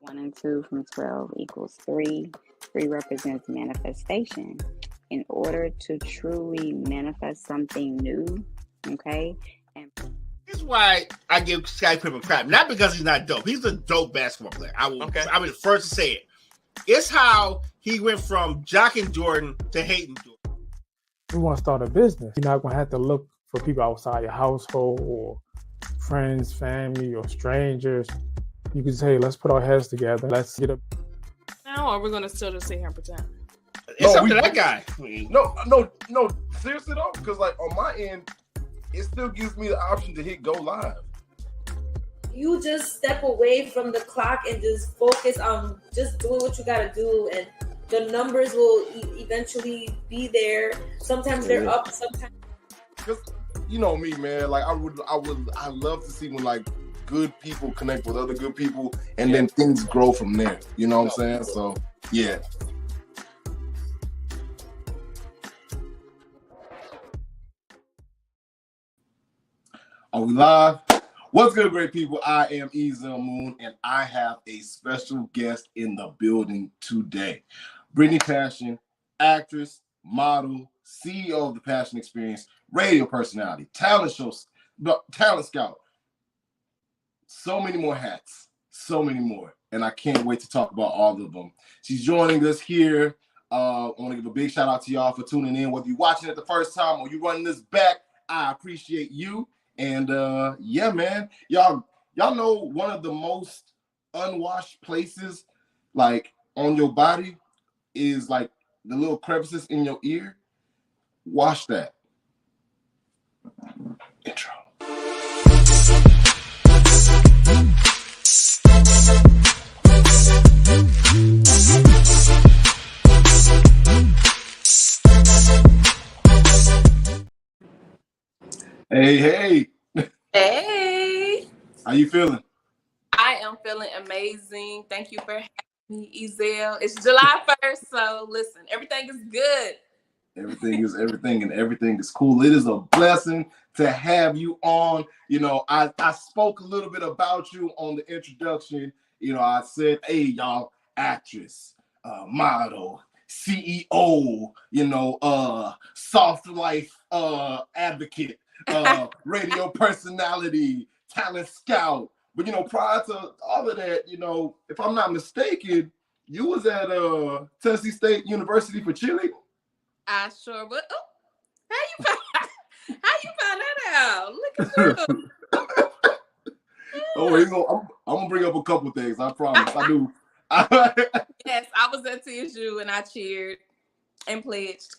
1 and 2 from 12 equals 3. 3 represents manifestation. In order to truly manifest something new, okay? And this is why I give Scottie Pippen crap. Not because he's not dope. He's a dope basketball player. I was the first to say it. It's how he went from jocking Jordan to hating Jordan. You want to start a business, you're not going to have to look for people outside your household or friends, family, or strangers. You can say, hey, let's put our heads together. Let's get up. Now, or we're going to still just sit here and pretend? It's up to that guy. No. Seriously though, because like on my end, it still gives me the option to hit go live. You just step away from the clock and just focus on just doing what you gotta do, and the numbers will eventually be there. Sometimes they're up, sometimes. Because you know me, man. Like I love to see when like good people connect with other good people, and then things grow from there. You know what I'm saying? So yeah. Are we live? What's good, great people? I am Ezel Moon, and I have a special guest in the building today. Brittany Passion, actress, model, CEO of the Passion Experience, radio personality, talent scout. So many more hats, so many more, and I can't wait to talk about all of them. She's joining us here. I want to give a big shout out to y'all for tuning in. Whether you're watching it the first time or you're running this back, I appreciate you. And yeah, man, y'all know one of the most unwashed places like on your body is like the little crevices in your ear. Wash that. Intro. Hey. Hey. How you feeling? I am feeling amazing. Thank you for having me, Ezel. It's July 1st, so listen, everything is good. Everything is cool. It is a blessing to have you on. You know, I spoke a little bit about you on the introduction. You know, I said, hey, y'all, actress, model, CEO, you know, soft life advocate, radio personality, talent scout. But, you know, prior to all of that, you know, if I'm not mistaken, you was at Tennessee State University for cheerleading? I sure would. Oh, how you found that out? Look at you. Oh, I'm gonna bring up a couple things. I promise. I do. Yes, I was at TSU and I cheered and pledged.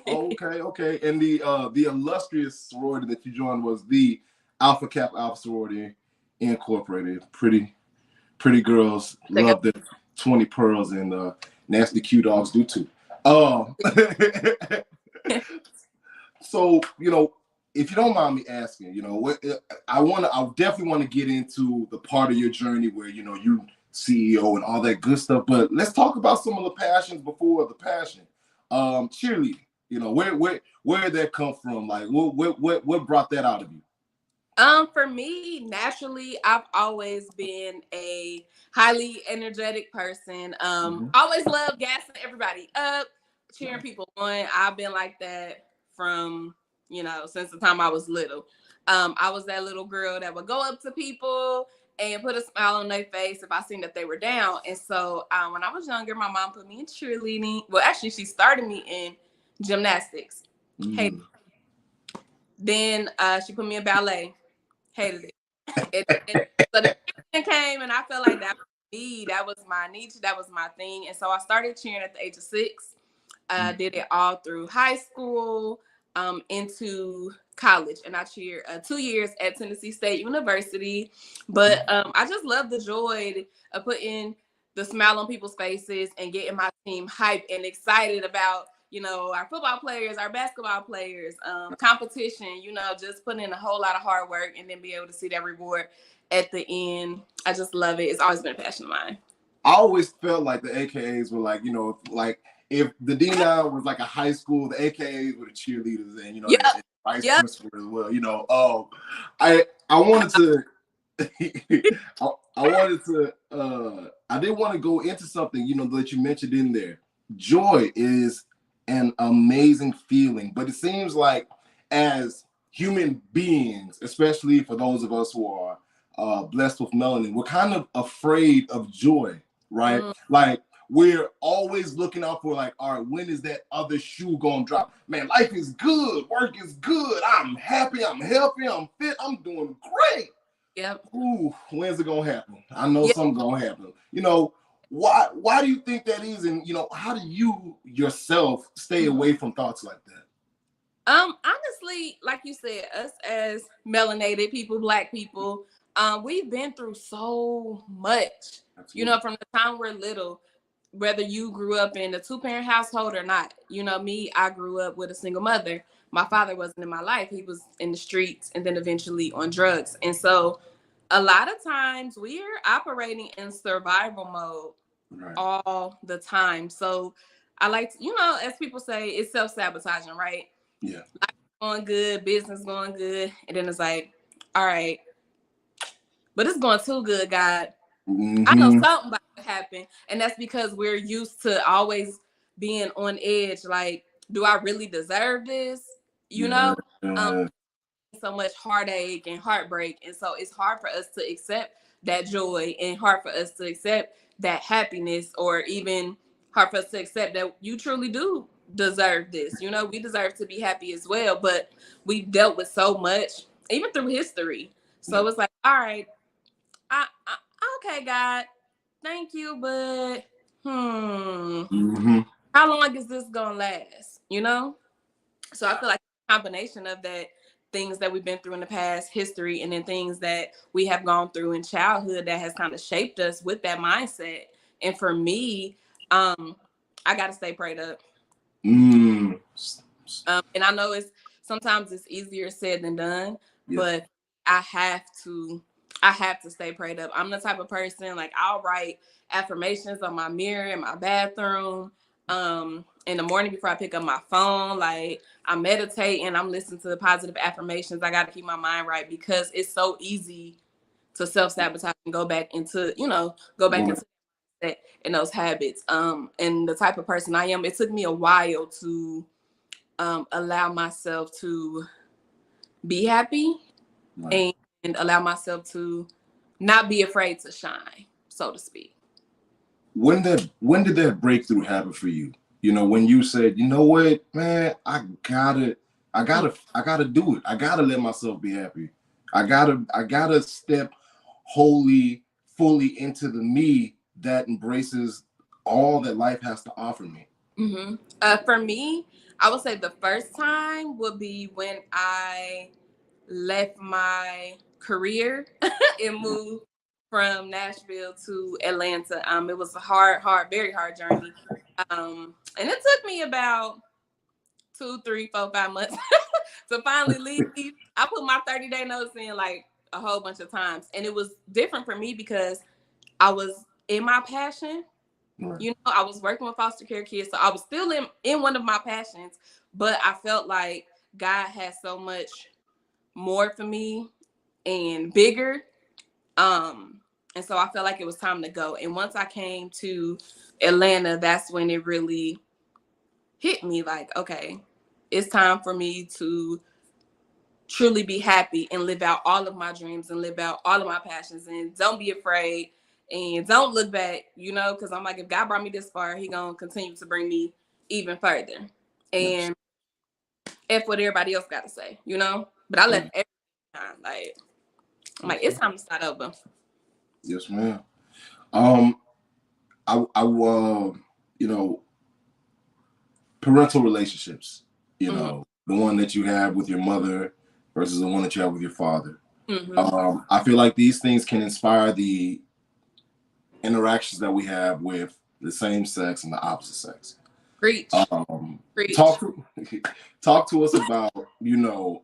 Okay. And the illustrious sorority that you joined was the Alpha Kappa Alpha Sorority Incorporated. Pretty girls love their 20 pearls, and nasty Q dogs do too. So, you know, if you don't mind me asking, you know, I definitely want to get into the part of your journey where, you know, you CEO and all that good stuff. But let's talk about some of the passions before the passion. Cheerleading, you know, where did that come from? Like, what brought that out of you? For me, naturally, I've always been a highly energetic person. Always loved gassing everybody up, cheering people on. I've been like that from, you know, since the time I was little. I was that little girl that would go up to people and put a smile on their face if I seen that they were down. And so when I was younger, my mom put me in cheerleading. Well, actually, she started me in gymnastics. Hated it. Then she put me in ballet. Hated it. So the cheerleading came, and I felt like that was me. That was my niche. That was my thing. And so I started cheering at the age of 6. Did it all through high school, into college, and I cheered 2 years at Tennessee State University. But I just love the joy of putting the smile on people's faces and getting my team hyped and excited about, you know, our football players, our basketball players, competition, you know, just putting in a whole lot of hard work and then be able to see that reward at the end. I just love it. It's always been a passion of mine. I always felt like the AKAs were like, you know, like if the D9 was like a high school, the AKAs were the cheerleaders, and, you know, vice principal as well. You know, I wanted to I wanted to I did want to go into something, you know, that you mentioned in there. Joy is an amazing feeling, but it seems like as human beings, especially for those of us who are blessed with melanin, we're kind of afraid of joy, right? Like we're always looking out for like, all right, when is that other shoe gonna drop? Man, life is good, work is good, I'm happy, I'm healthy, I'm fit, I'm doing great. Yep. Ooh, when's it gonna happen? I know something's gonna happen. You know, why do you think that is? And you know, how do you yourself stay away from thoughts like that? Honestly, like you said, us as melanated people, Black people, we've been through so much. Absolutely. You know, from the time we're little, whether you grew up in a 2-parent household or not. You know, me, I grew up with a single mother. My father wasn't in my life. He was in the streets and then eventually on drugs. And so a lot of times we're operating in survival mode all the time. So I like to, you know, as people say, it's self-sabotaging, right? Yeah. Life going good, business going good. And then it's like, all right, but it's going too good, God. I know something about to happen. And that's because we're used to always being on edge. Like, do I really deserve this? You know, so much heartache and heartbreak. And so it's hard for us to accept that joy and hard for us to accept that happiness, or even hard for us to accept that you truly do deserve this. You know, we deserve to be happy as well, but we've dealt with so much, even through history. So it's like, all right, okay, God, thank you, but how long is this gonna last? You know? So I feel like a combination of that, things that we've been through in the past, history, and then things that we have gone through in childhood that has kind of shaped us with that mindset. And for me, I gotta stay prayed up. And I know sometimes it's easier said than done, but I have to stay prayed up. I'm the type of person, like, I'll write affirmations on my mirror in my bathroom. In the morning before I pick up my phone, like, I meditate and I'm listening to the positive affirmations. I got to keep my mind right, because it's so easy to self-sabotage and go back into that and those habits. And the type of person I am, it took me a while to allow myself to be happy and allow myself to not be afraid to shine, so to speak. When did that breakthrough happen for you? You know, when you said, you know what, man, I gotta do it. I gotta let myself be happy. I gotta step fully into the me that embraces all that life has to offer me. For me, I would say the first time would be when I left my career and moved from Nashville to Atlanta. It was a very hard journey. And it took me about 2, 3, 4, 5 months to finally leave. I put my 30-day notice in like a whole bunch of times. And it was different for me because I was in my passion. You know, I was working with foster care kids. So I was still in one of my passions, but I felt like God had so much more for me and bigger. And so I felt like it was time to go. And once I came to Atlanta, that's when it really hit me like, okay, it's time for me to truly be happy and live out all of my dreams and live out all of my passions, and don't be afraid and don't look back, you know, because I'm like, if God brought me this far, he gonna continue to bring me even further. And F what everybody else got to say, you know, but I left every time. Like, I'm like, it's time to start over. Yes, ma'am. You know, parental relationships, you know, the one that you have with your mother versus the one that you have with your father. I feel like these things can inspire the interactions that we have with the same sex and the opposite sex. Preach. Preach. Talk to us about, you know,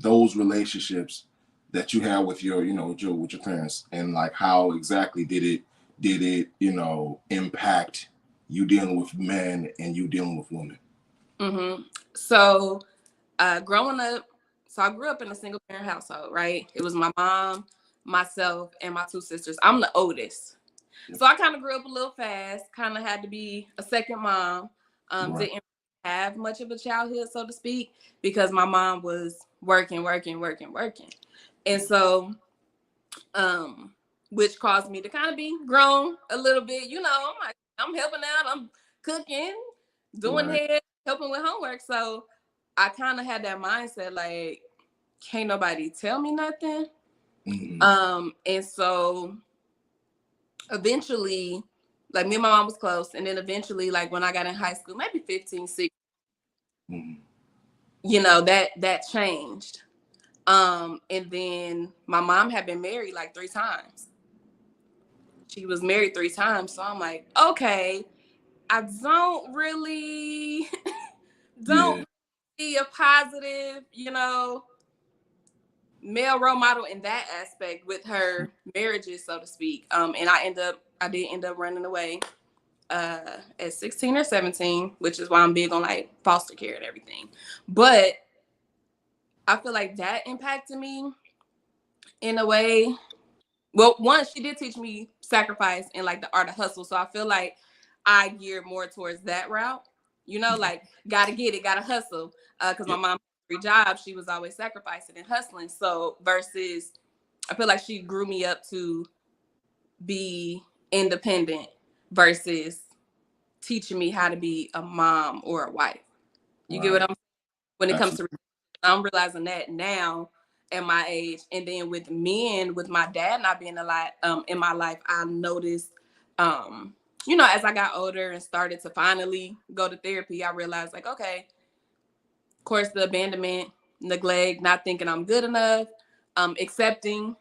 those relationships that you have with your, you know, with your parents, and like how exactly did it, you know, impact you dealing with men and you dealing with women? So growing up So I grew up in a single parent household, right? It was my mom, myself, and my 2 sisters. I'm the oldest. So I kind of grew up a little fast, kind of had to be a second mom. Didn't have much of a childhood, so to speak, because my mom was working. And so, which caused me to kind of be grown a little bit. You know, I'm helping out, I'm cooking, doing hair, helping with homework. So I kind of had that mindset, like, can't nobody tell me nothing. And so eventually, like, me and my mom was close. And then eventually, like, when I got in high school, maybe 15, 16, you know, that changed. And then my mom had been married like 3 times. She was married 3 times. So I'm like, okay, I don't really see a positive, you know, male role model in that aspect with her marriages, so to speak. And I did end up running away at 16 or 17, which is why I'm big on like foster care and everything. But I feel like that impacted me in a way. Well, one, she did teach me sacrifice and like the art of hustle. So I feel like I geared more towards that route, you know, like gotta get it, gotta hustle. Because my mom had 3 jobs, she was always sacrificing and hustling. So versus, I feel like she grew me up to be independent versus teaching me how to be a mom or a wife. You get what I'm saying? When it comes to, I'm realizing that now at my age. And then with men, with my dad not being a lot in my life, I noticed, you know, as I got older and started to finally go to therapy, I realized like, okay, of course, the abandonment, neglect, not thinking I'm good enough, accepting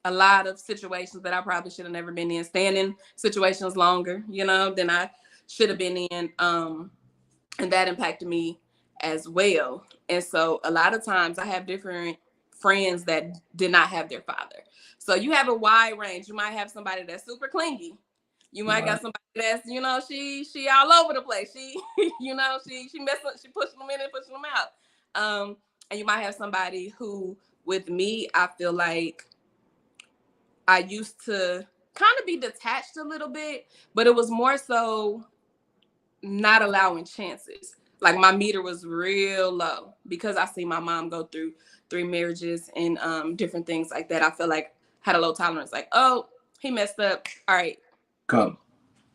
a lot of situations that I probably should have never been in, staying in situations longer, you know, than I should have been in. And that impacted me as well. And so a lot of times I have different friends that did not have their father. So you have a wide range. You might have somebody that's super clingy. You might got somebody that's, you know, she all over the place. She, you know, she messing, she pushing them in and pushing them out. And you might have somebody who, with me, I feel like I used to kind of be detached a little bit, but it was more so not allowing chances. Like my meter was real low because I see my mom go through 3 marriages and different things like that. I feel like had a low tolerance. Like, oh, he messed up. All right, cut him.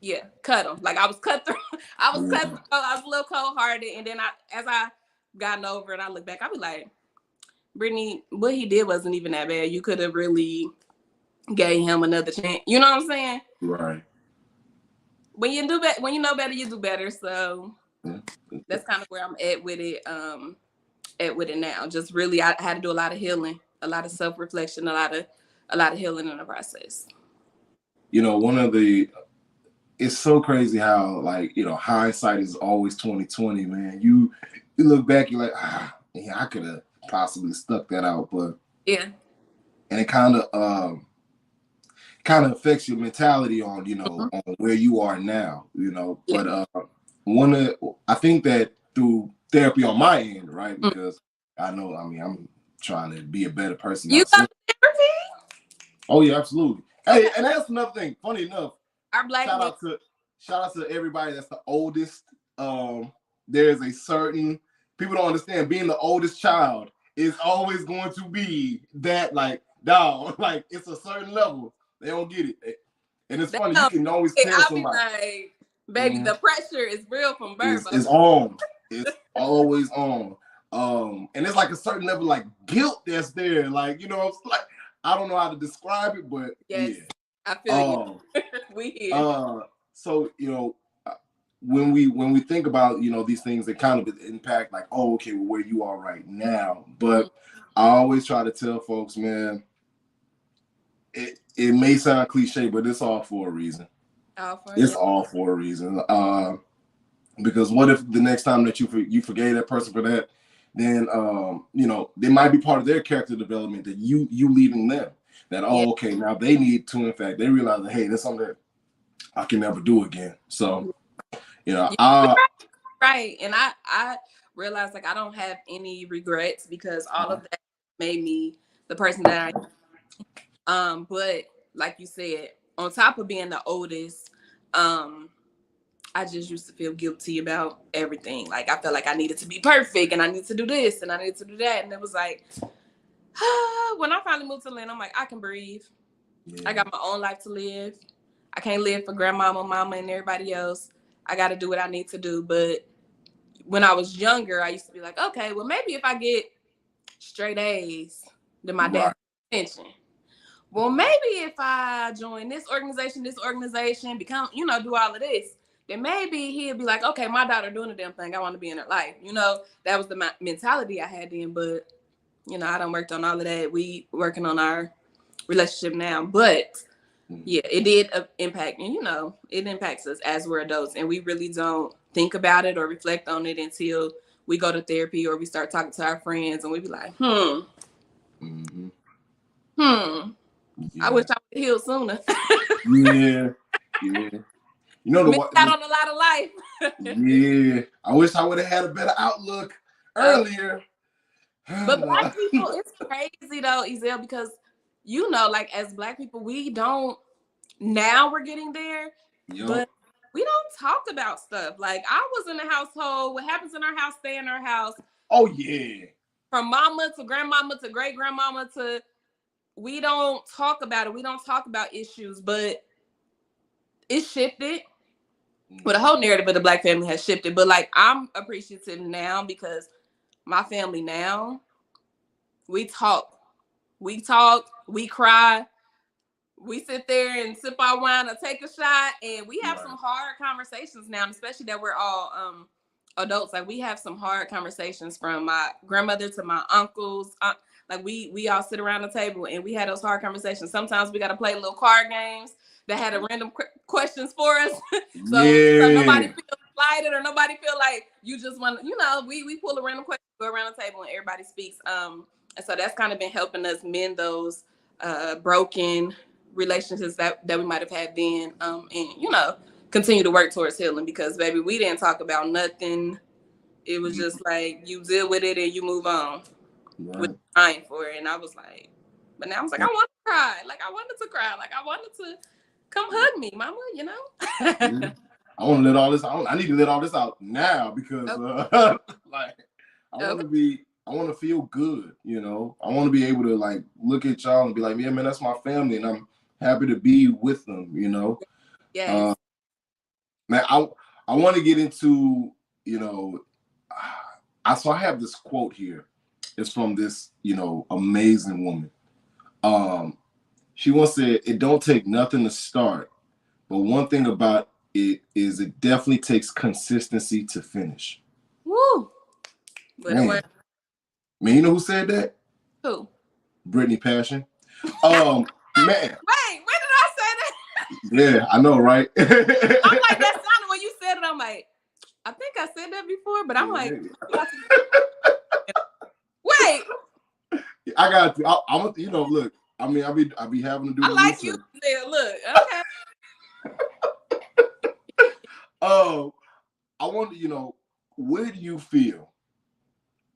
Yeah, cut him. Like I was cut through. I was cut through. I was a little cold hearted, and then as I gotten over and I look back, I be like, Brittany, what he did wasn't even that bad. You could have really gave him another chance. You know what I'm saying? Right. When you do when you know better, you do better. So that's kind of where I'm at with it. Now. Just really, I had to do a lot of healing, a lot of self-reflection, a lot of healing in the process. You know, it's so crazy how, like, you know, hindsight is always 20/20, man. You look back, you're like, yeah, I could have possibly stuck that out, but and it kind of affects your mentality on, you know, on where you are now, you know. But I think that through therapy on my end, right? Because I know, I mean, I'm trying to be a better person. You got therapy? Oh yeah, absolutely. Hey, and that's another thing. Funny enough, our black shout out to everybody that's the oldest. There's a certain, people don't understand, being the oldest child is always going to be that, like, dog, like it's a certain level. They don't get it. And it's funny, you can always tell somebody. Like, baby, the pressure is real from birth. It's on. It's always on. And it's like a certain level like guilt that's there. Like, you know, it's like, I don't know how to describe it, but yes, yeah. I feel you. We here. So, you know, when we think about, you know, these things that kind of impact, like, oh, okay, well, where you are right now. But I always try to tell folks, man, it may sound cliche, but it's all for a reason. All for a reason. Because what if the next time that you forgave that person for that, then you know, they might be part of their character development that you leaving them. That okay, now they need to, in fact, they realize that, hey, that's something that I can never do again. So, you know, right. And I realized like I don't have any regrets because all of that made me the person that I am. But like you said, on top of being the oldest, I just used to feel guilty about everything. Like I felt like I needed to be perfect and I need to do this and I need to do that. And it was like, when I finally moved to Atlanta, I'm like, I can breathe. Yeah. I got my own life to live. I can't live for grandmama, mama, and everybody else. I got to do what I need to do. But when I was younger, I used to be like, okay, well, maybe if I get straight A's, then my dad's attention. Well, maybe if I join this organization, become, do all of this, then maybe he'll be like, okay, my daughter doing the damn thing. I want to be in her life. That was the mentality I had then. But, I done worked on all of that. We working on our relationship now. But, yeah, it did impact. And, it impacts us as we're adults. And we really don't think about it or reflect on it until we go to therapy or we start talking to our friends. And we be like, Yeah. I wish I would heal sooner. Yeah. Missed out on a lot of life. Yeah. I wish I would have had a better outlook earlier. But Black people, it's crazy though, Ezel, because like as Black people, now we're getting there, but we don't talk about stuff. Like I was in the household, what happens in our house, stay in our house. Oh yeah. From mama to grandmama to great grandmama to we don't talk about it. We don't talk about issues, but it shifted. But the whole narrative of the Black family has shifted. But like, I'm appreciative now because my family now, we talk, we cry, we sit there and sip our wine or take a shot, and we have some hard conversations now, especially that we're all adults. Like we have some hard conversations from my grandmother to my uncles. Like we all sit around the table and we had those hard conversations. Sometimes we got to play little card games that had a random questions for us. so nobody feels slighted or nobody feel like you just want to, we pull a random question, go around the table and everybody speaks. And so that's kind of been helping us mend those broken relationships that we might have had then, and continue to work towards healing because baby, we didn't talk about nothing. It was just like you deal with it and you move on. With crying for it, and I was like, but now I was like, I want to cry. Like I wanted to cry. Like I wanted to come hug me, mama. I want to let all this out. I need to let all this out now because, like, I want to feel good. I want to be able to like look at y'all and be like, yeah, man, that's my family, and I'm happy to be with them. Yes. Man, I want to get into, I have this quote here. It's from this, amazing woman. She once said, "It don't take nothing to start, but one thing about it is it definitely takes consistency to finish." Woo! Man, you know who said that? Who? Brittany Passion. Man. Wait, when did I say that? Yeah, I know, right? I'm like, that sounded when you said it. I'm like, I think I said that before, but I'm like, wait. I got to. I'm look. I mean, I be having to do. I like research. You. Look, okay. I wonder. Where do you feel?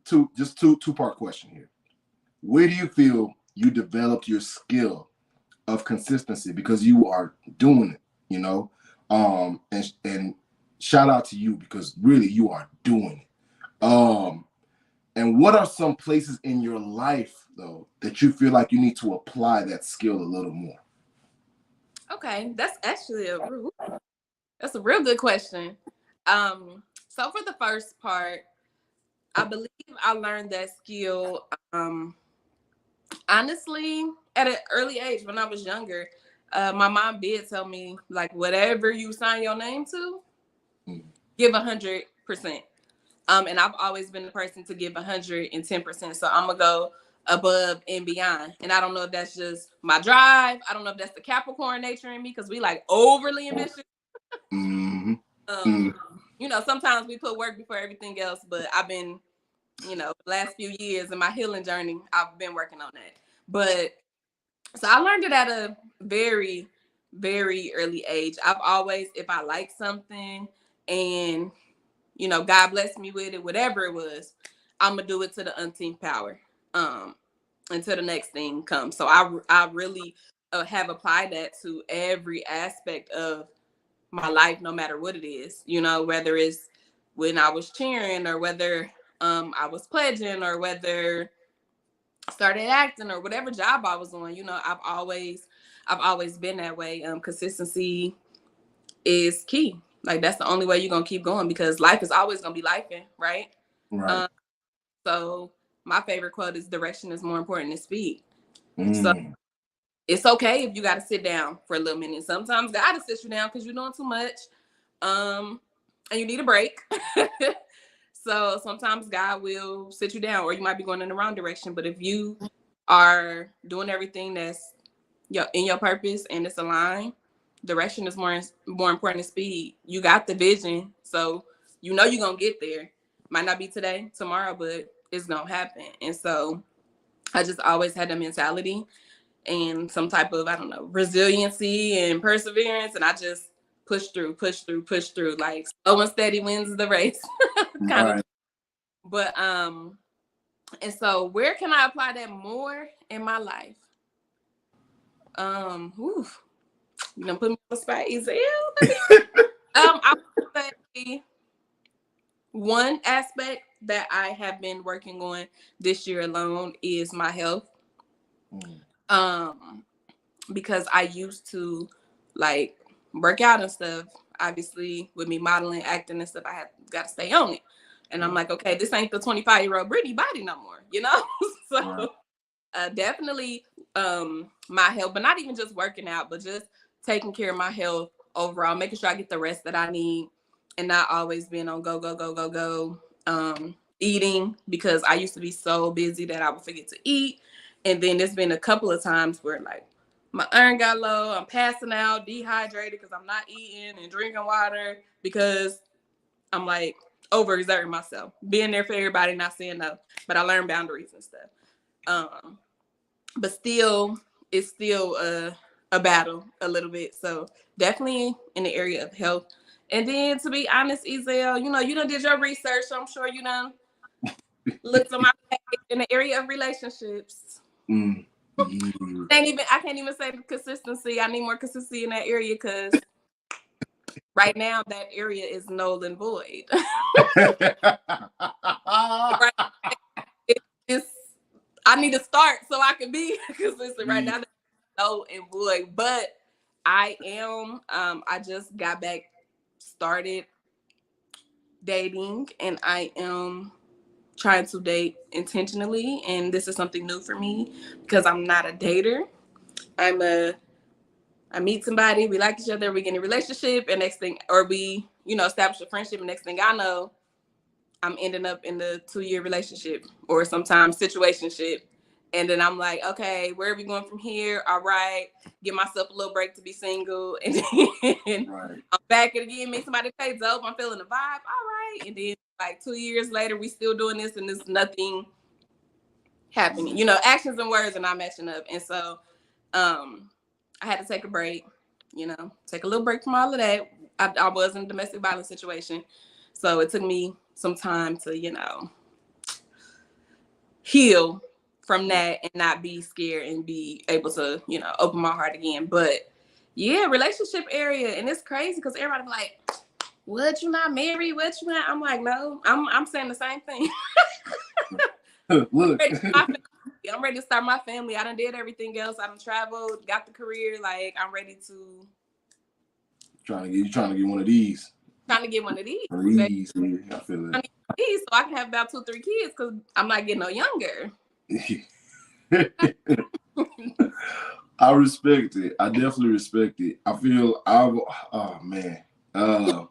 Two-part question here. Where do you feel you developed your skill of consistency because you are doing it? And shout out to you because really you are doing it. And what are some places in your life, though, that you feel like you need to apply that skill a little more? Okay, that's actually a real good question. So for the first part, I believe I learned that skill, honestly, at an early age when I was younger. My mom did tell me, like, whatever you sign your name to, give 100%. And I've always been the person to give 110%. So I'm going to go above and beyond. And I don't know if that's just my drive. I don't know if that's the Capricorn nature in me because we like overly ambitious. Sometimes we put work before everything else, but I've been, the last few years in my healing journey, I've been working on that. But so I learned it at a very, very early age. I've always, if I like something and you know, God blessed me with it, whatever it was, I'm gonna do it to the umpteenth power, until the next thing comes. So I really have applied that to every aspect of my life, no matter what it is, you know, whether it's when I was cheering, or whether I was pledging, or whether I started acting, or whatever job I was on. You know, I've always been that way. Consistency is key. Like, that's the only way you're gonna keep going, because life is always gonna be lifing, right? Right. So my favorite quote is, direction is more important than speed. So it's okay if you got to sit down for a little minute. Sometimes God will sit you down because you're doing too much, and you need a break. So sometimes God will sit you down, or you might be going in the wrong direction. But if you are doing everything that's in your purpose and it's aligned, direction is more important than speed. You got the vision, so you know you're gonna get there. Might not be today, tomorrow, but it's gonna happen. And so I just always had a mentality and some type of, I don't know, resiliency and perseverance. And I just push through. Like, slow and steady wins the race. kind of. But and so where can I apply that more in my life? You know, put me on the spot, Ezel. I would say one aspect that I have been working on this year alone is my health. Because I used to like work out and stuff. Obviously, with me modeling, acting and stuff, I had got to stay on it. And I'm like, okay, this ain't the 25-year-old Brittany body no more, you know? So definitely my health, but not even just working out, but just taking care of my health overall, making sure I get the rest that I need, and not always being on go. Eating, because I used to be so busy that I would forget to eat. And then there's been a couple of times where like my iron got low, I'm passing out, dehydrated because I'm not eating and drinking water because I'm like overexerting myself, being there for everybody, not saying no. But I learned boundaries and stuff. But still, it's still a battle a little bit. So definitely in the area of health. And then, to be honest, Ezel, you know, you done did your research. So I'm sure you done looked on my page in the area of relationships. I can't even say consistency. I need more consistency in that area, because right now that area is null and void. I need to start so I can be consistent. Right now, null and void. But I am. I just got back started dating, and I am trying to date intentionally, and this is something new for me because I'm not a dater. I meet somebody, we like each other, we get in a relationship, and next thing, or we, you know, establish a friendship, and next thing I know, I'm ending up in the 2-year relationship or sometimes situationship. And then I'm like, okay, where are we going from here? All right, give myself a little break to be single. And then I'm back again, meet somebody that pays dope, I'm feeling the vibe. All right. And then like 2 years later, we still doing this and there's nothing happening. You know, actions and words are not matching up. And so I had to take a break, you know, take a little break from all of that. I was in a domestic violence situation. So it took me some time to, you know, heal from that and not be scared and be able to, you know, open my heart again. But yeah, relationship area. And it's crazy because everybody be like, what, you not married? What, you not? I'm like, no, I'm saying the same thing. Look. I'm ready to start my family. I done did everything else. I done traveled, got the career. Like, I'm ready to. Trying to get one of these. Trying to get one of these. I feel it. So I can have about 2-3 kids because I'm not getting no younger. I respect it. I definitely respect it. I feel oh man. Go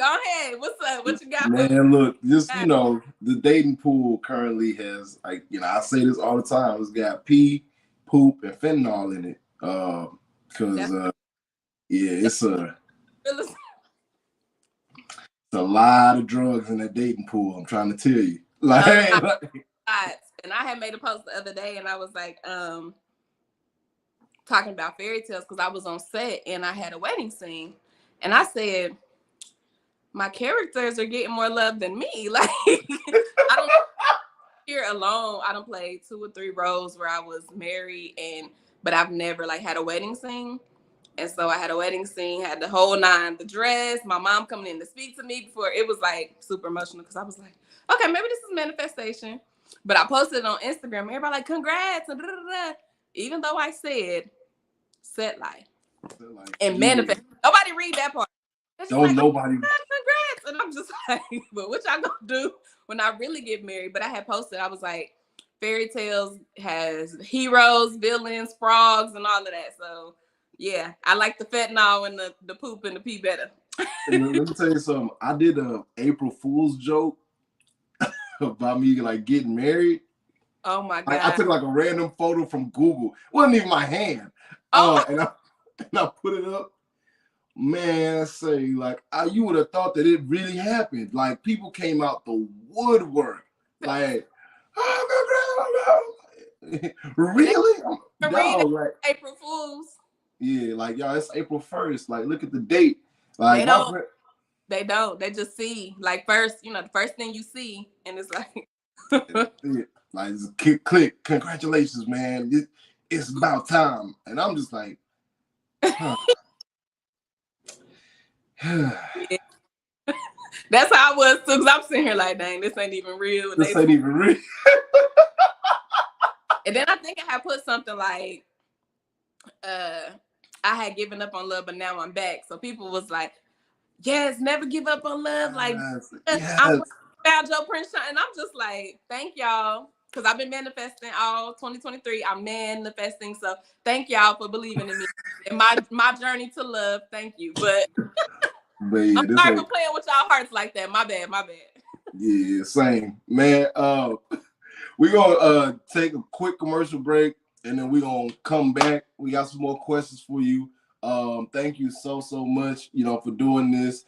ahead. What's up? What you got? Man, look, just, you know, the dating pool currently has, like, you know, I say this all the time, it's got pee, poop, and fentanyl in it. Because it's a lot of drugs in that dating pool. I'm trying to tell you. And I had made a post the other day, and I was like, talking about fairy tales because I was on set and I had a wedding scene, and I said, my characters are getting more love than me. Like, I don't here alone. I don't play 2 or 3 roles where I was married, but I've never like had a wedding scene. And so I had a wedding scene, had the whole 9, the dress, my mom coming in to speak to me before. It was like super emotional because I was like, okay, maybe this is manifestation. But I posted it on Instagram. Everybody like, congrats. And even though I said set life and manifest. Nobody read that part. Don't like, nobody. Congrats. And I'm just like, but what y'all gonna do when I really get married? But I had posted, I was like, fairy tales has heroes, villains, frogs, and all of that. So yeah, I like the fentanyl and the poop and the pee better. Let me tell you something. I did a April Fool's joke about me like getting married. Oh my God. I took like a random photo from Google. It wasn't even my hand. And I put it up. Man, I say like you would have thought that it really happened. Like people came out the woodwork. Like, really? No, like April Fools. Yeah, like y'all, it's April 1st. Like, look at the date. Like they don't. They just see like first, the first thing you see, and it's like like click. Congratulations, man. It's about time. And I'm just like, huh. That's how I was too, because I'm sitting here like, dang, this ain't even real. This ain't even real. And then I think I had put something like, I had given up on love, but now I'm back. So people was like, yes, never give up on love. Like, yes. I'm about Joe Prince, and I'm just like, thank y'all. Because I've been manifesting all 2023. I'm manifesting. So thank y'all for believing in me and my journey to love. Thank you. But yeah, I'm sorry for playing with y'all hearts like that. My bad. Yeah, same. Man, we're going to take a quick commercial break, and then we're going to come back. We got some more questions for you. Thank you so much, for doing this.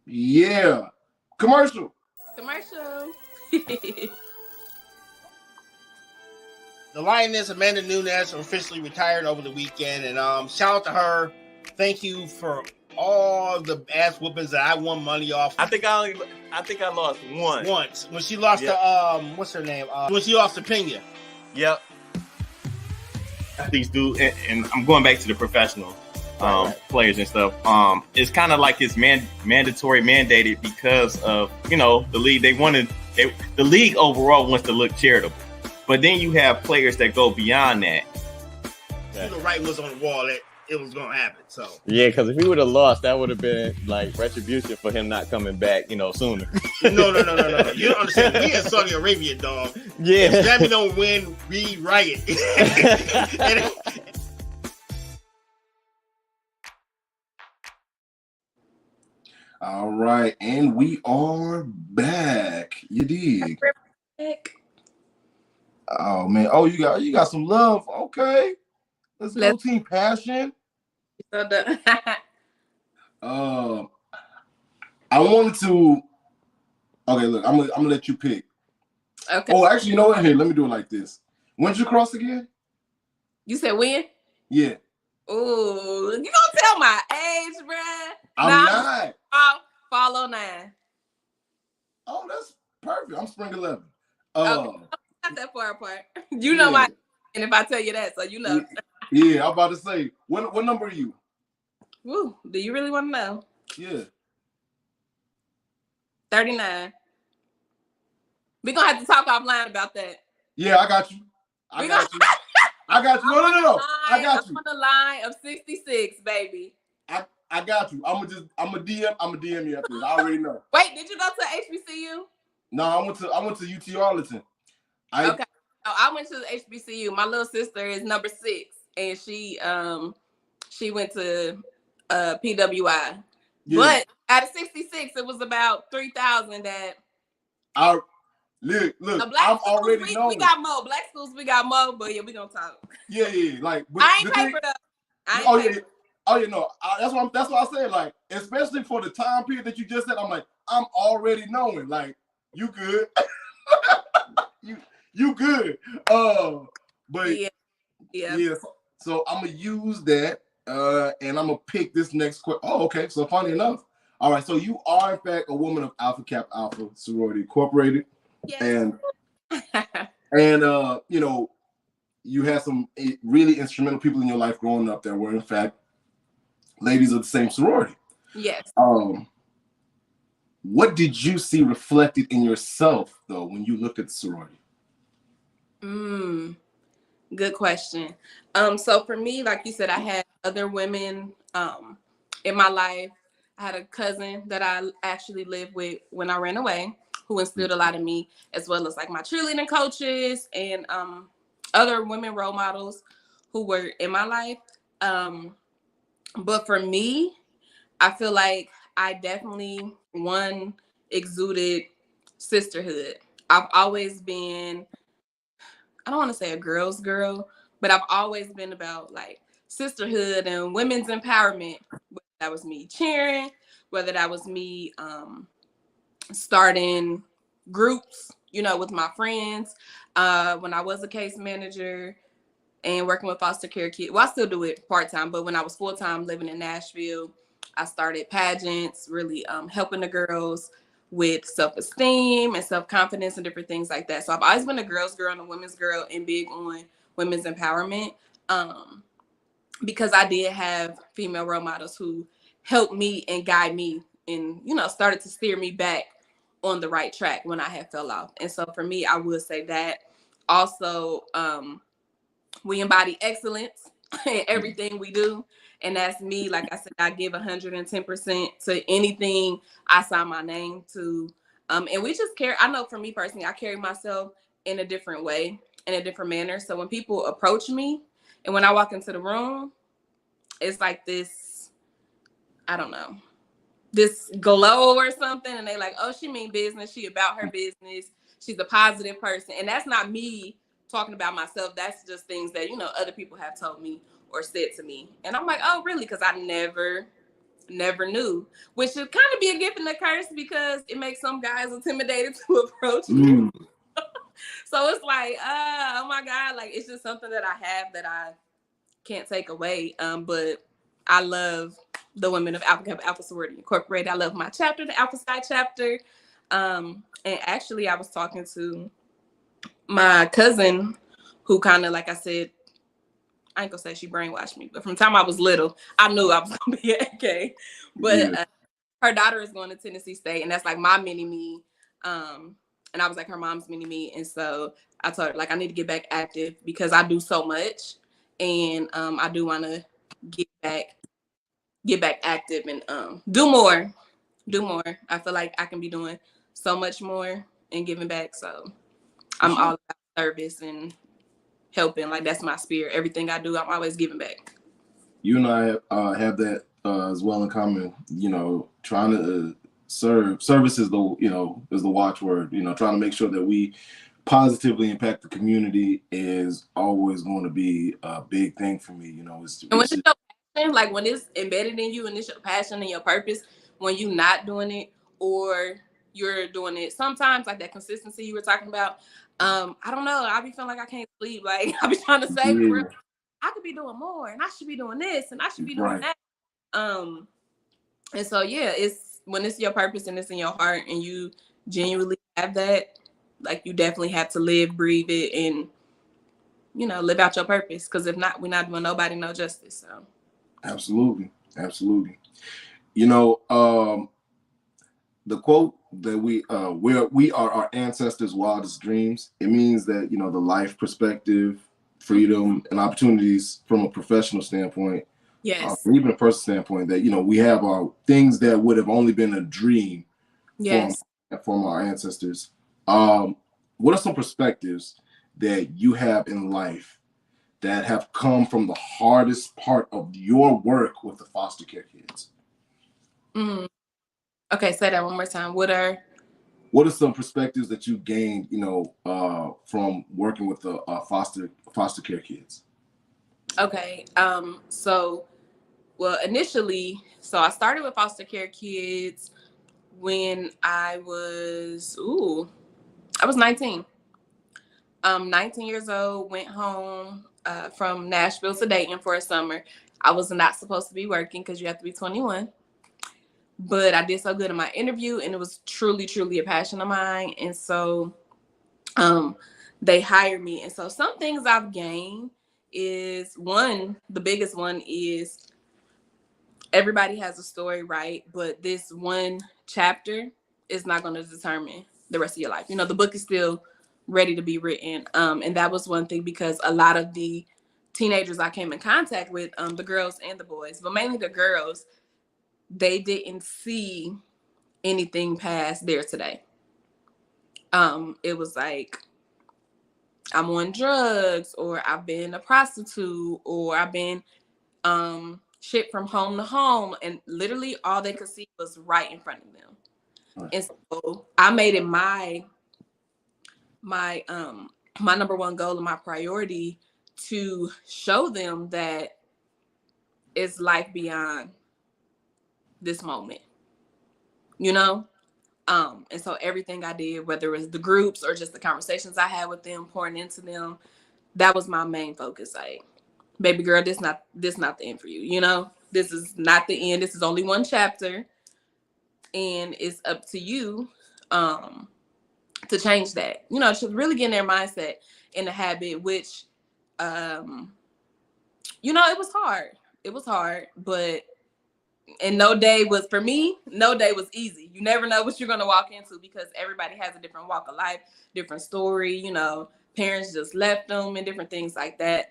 Yeah. Commercial. The Lioness Amanda Nunes officially retired over the weekend, and shout out to her. Thank you for all the ass whoopings that I won money off. I think I lost once when she lost to what's her name? When she lost to Pena. Yep. These dudes, and I'm going back to the professional players and stuff. It's kind of like it's mandatory mandated because of the league. The league overall wants to look charitable, but then you have players that go beyond that. The writing was on the wall that it was going to happen. So yeah, because if he would have lost, that would have been like retribution for him not coming back, sooner. No. You don't understand. We in Saudi Arabia, dog. Yeah. If Sammy don't win, we riot. All right, and we are back. You dig? Oh man! Oh, you got some love. Okay, let's go, Team Passion. So done. I wanted to. Okay, look, I'm gonna let you pick. Okay. Oh, actually, you know what? Here, let me do it like this. When did you cross again? You said when? Yeah. Ooh, you gonna tell my age, bruh? I'm not. Follow 9. Oh, that's perfect. I'm spring 11. Okay. Not that far apart. You know my, and if I tell you that, so you know. Yeah, I'm about to say, what number are you? Woo, do you really want to know? Yeah. 39. We're going to have to talk offline about that. Yeah, I got you. I got you. No. I got you. I'm on the line of 66, baby. I got you. I'm a DM you after this. I already know. Wait, did you go to HBCU? No, I went to UT Arlington. Okay. So I went to the HBCU. My little sister is number 6, and she went to PWI. Yeah. But out of 66, it was about 3,000 that. Look. I'm already knowing. We got more black schools. We got more, but yeah, we gonna talk. Yeah. Like I ain't paid for that. Oh, that's what I said. Like, especially for the time period that you just said, I'm like, I'm already knowing. Like, you good. you good. But yeah. So I'm gonna use that, and I'm gonna pick this next question. Oh, okay. So funny enough, All right, so you are in fact a woman of Alpha Kappa Alpha Sorority Incorporated. Yes. And you know, you had some really instrumental people in your life growing up that were in fact ladies of the same sorority. Yes. What did you see reflected in yourself though when you looked at the sorority? Good question. So for me, like you said, I had other women in my life. I had a cousin that I actually lived with when I ran away, who instilled a lot in me, as well as like my cheerleading coaches and other women role models who were in my life. But for me, I feel like I definitely exuded sisterhood. I've always been, I don't want to say a girl's girl, but I've always been about like sisterhood and women's empowerment. Whether that was me cheering, whether that was me starting groups, you know, with my friends. When I was a case manager and working with foster care kids, well, I still do it part-time, but when I was full-time living in Nashville, I started pageants, really helping the girls with self-esteem and self-confidence and different things like that. So I've always been a girl's girl and a women's girl and big on women's empowerment because I did have female role models who helped me and guide me and, you know, started to steer me back on the right track when I had fell off. And so for me, I would say that. Also, we embody excellence in everything we do. And that's me. Like I said, I give 110% to anything I sign my name to. And we just carry, I know for me personally, I carry myself in a different way, in a different manner. So when people approach me and when I walk into the room, it's like this, I don't know, this glow or something. And they like, oh, she mean business. She about her business. She's a positive person. And that's not me talking about myself. That's just things that, you know, other people have told me or said to me. And I'm like, oh, really? Because I never knew, which should kind of be a gift and a curse because it makes some guys intimidated to approach me. So it's like, oh my God, like it's just something that I have that I can't take away. But I love the women of Alpha Kappa Alpha Sorority Incorporated. I love my chapter, the Alpha Psi chapter. And actually I was talking to my cousin who kind of, like I said, I ain't gonna say she brainwashed me, but from the time I was little, I knew I was gonna be an AK. But her daughter is going to Tennessee State, and that's like my mini me. And I was like her mom's mini me, and so I told her like I need to get back active because I do so much, and I do want to get back active and do more. I feel like I can be doing so much more and giving back. So I'm all about service and helping. Like that's my spirit. Everything I do, I'm always giving back. You and I have that as well in common. You know, trying to serve. Service is the watchword. You know, trying to make sure that we positively impact the community is always going to be a big thing for me. You know, and when it's your passion, like when it's embedded in you and it's your passion and your purpose, when you're not doing it or you're doing it, sometimes like that consistency you were talking about. I don't know. I be feeling like I can't sleep. Like I be trying to say, I could be doing more, and I should be doing this, and I should be doing that. And so yeah, it's when it's your purpose and it's in your heart, and you genuinely have that. Like you definitely have to live, breathe it, and you know, live out your purpose. Because if not, we're not doing nobody no justice. So absolutely. You know, the quote that we are our ancestors' wildest dreams. It means that, you know, the life perspective, freedom, and opportunities from a professional standpoint, even a personal standpoint, that, you know, we have our things that would have only been a dream from our ancestors. What are some perspectives that you have in life that have come from the hardest part of your work with the foster care kids? Okay, say that one more time. What are some perspectives that you gained, you know, from working with the foster care kids? Okay, initially, I started with foster care kids when I was 19. 19 years old, went home from Nashville to Dayton for a summer. I was not supposed to be working because you have to be 21. but I did so good in my interview, and it was truly, truly a passion of mine. And so they hired me. And so some things I've gained is, one, the biggest one is everybody has a story, right? But this one chapter is not going to determine the rest of your life. You know, the book is still ready to be written. And that was one thing, because a lot of the teenagers I came in contact with, the girls and the boys, but mainly the girls, they didn't see anything past there today. It was like, I'm on drugs, or I've been a prostitute, or I've been shipped from home to home, and literally all they could see was right in front of them. Right. And so I made it my number one goal and my priority to show them that it's life beyond this moment, you know? And so everything I did, whether it was the groups or just the conversations I had with them, pouring into them, that was my main focus. Like, baby girl, this not the end for you. You know, this is not the end. This is only one chapter, and it's up to you to change that. You know, to really get in their mindset in the habit, which, you know, it was hard. It was hard, but and no day was easy. You never know what you're going to walk into, because everybody has a different walk of life, different story, you know, parents just left them and different things like that.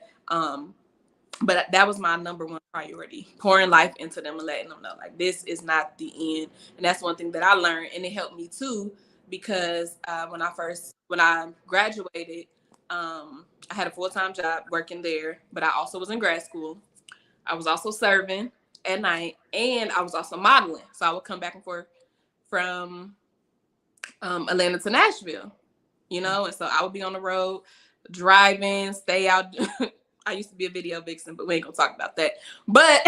But that was my number one priority, pouring life into them and letting them know, like, this is not the end. And that's one thing that I learned, and it helped me too, because when I graduated, I had a full-time job working there, but I also was in grad school. I was also serving at night, and I was also modeling. So I would come back and forth from Atlanta to Nashville, you know, and so I would be on the road, driving, stay out. I used to be a video vixen, but we ain't gonna talk about that. But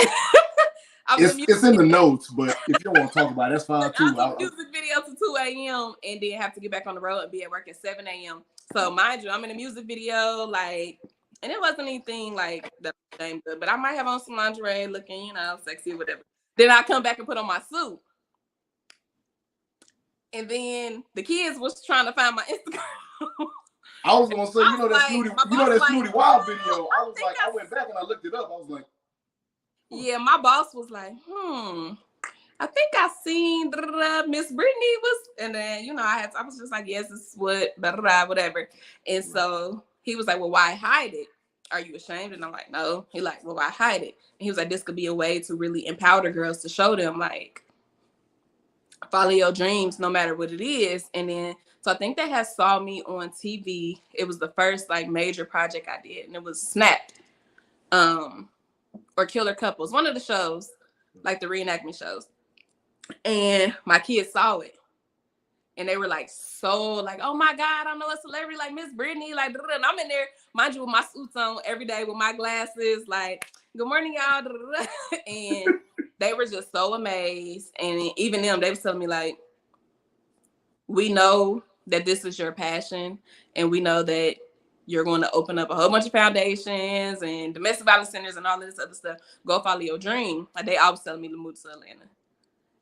it's in the notes, but if you don't want to talk about it, that's fine too. I was music video to 2 a.m. and then have to get back on the road and be at work at 7 a.m. So mind you, I'm in a music video, like, and it wasn't anything like that damn good, but I might have on some lingerie looking, you know, sexy or whatever. Then I come back and put on my suit. And then the kids was trying to find my Instagram. I was gonna say, you know that Snooty Wild video. I was like, I went back and I looked it up. I was like, yeah, my boss was like, I think I seen Miss Brittany was, and then, you know, I was just like, yes, this is what, whatever. And so he was like, well, why hide it? Are you ashamed? And I'm like, no. He like, well, why hide it? And he was like, this could be a way to really empower girls, to show them, like, follow your dreams no matter what it is. And then, so I think they had saw me on TV. It was the first like major project I did, and it was Snapped, or Killer Couples, one of the shows, like the reenactment shows. And my kids saw it, and they were like, so like, oh my God, I know a celebrity like Miss Brittany, like, and I'm in there, mind you, with my suits on every day with my glasses, like, good morning, y'all, and they were just so amazed. And even them, they was telling me, like, we know that this is your passion, and we know that you're going to open up a whole bunch of foundations and domestic violence centers and all of this other stuff. Go follow your dream. Like, they always telling me to move to Atlanta.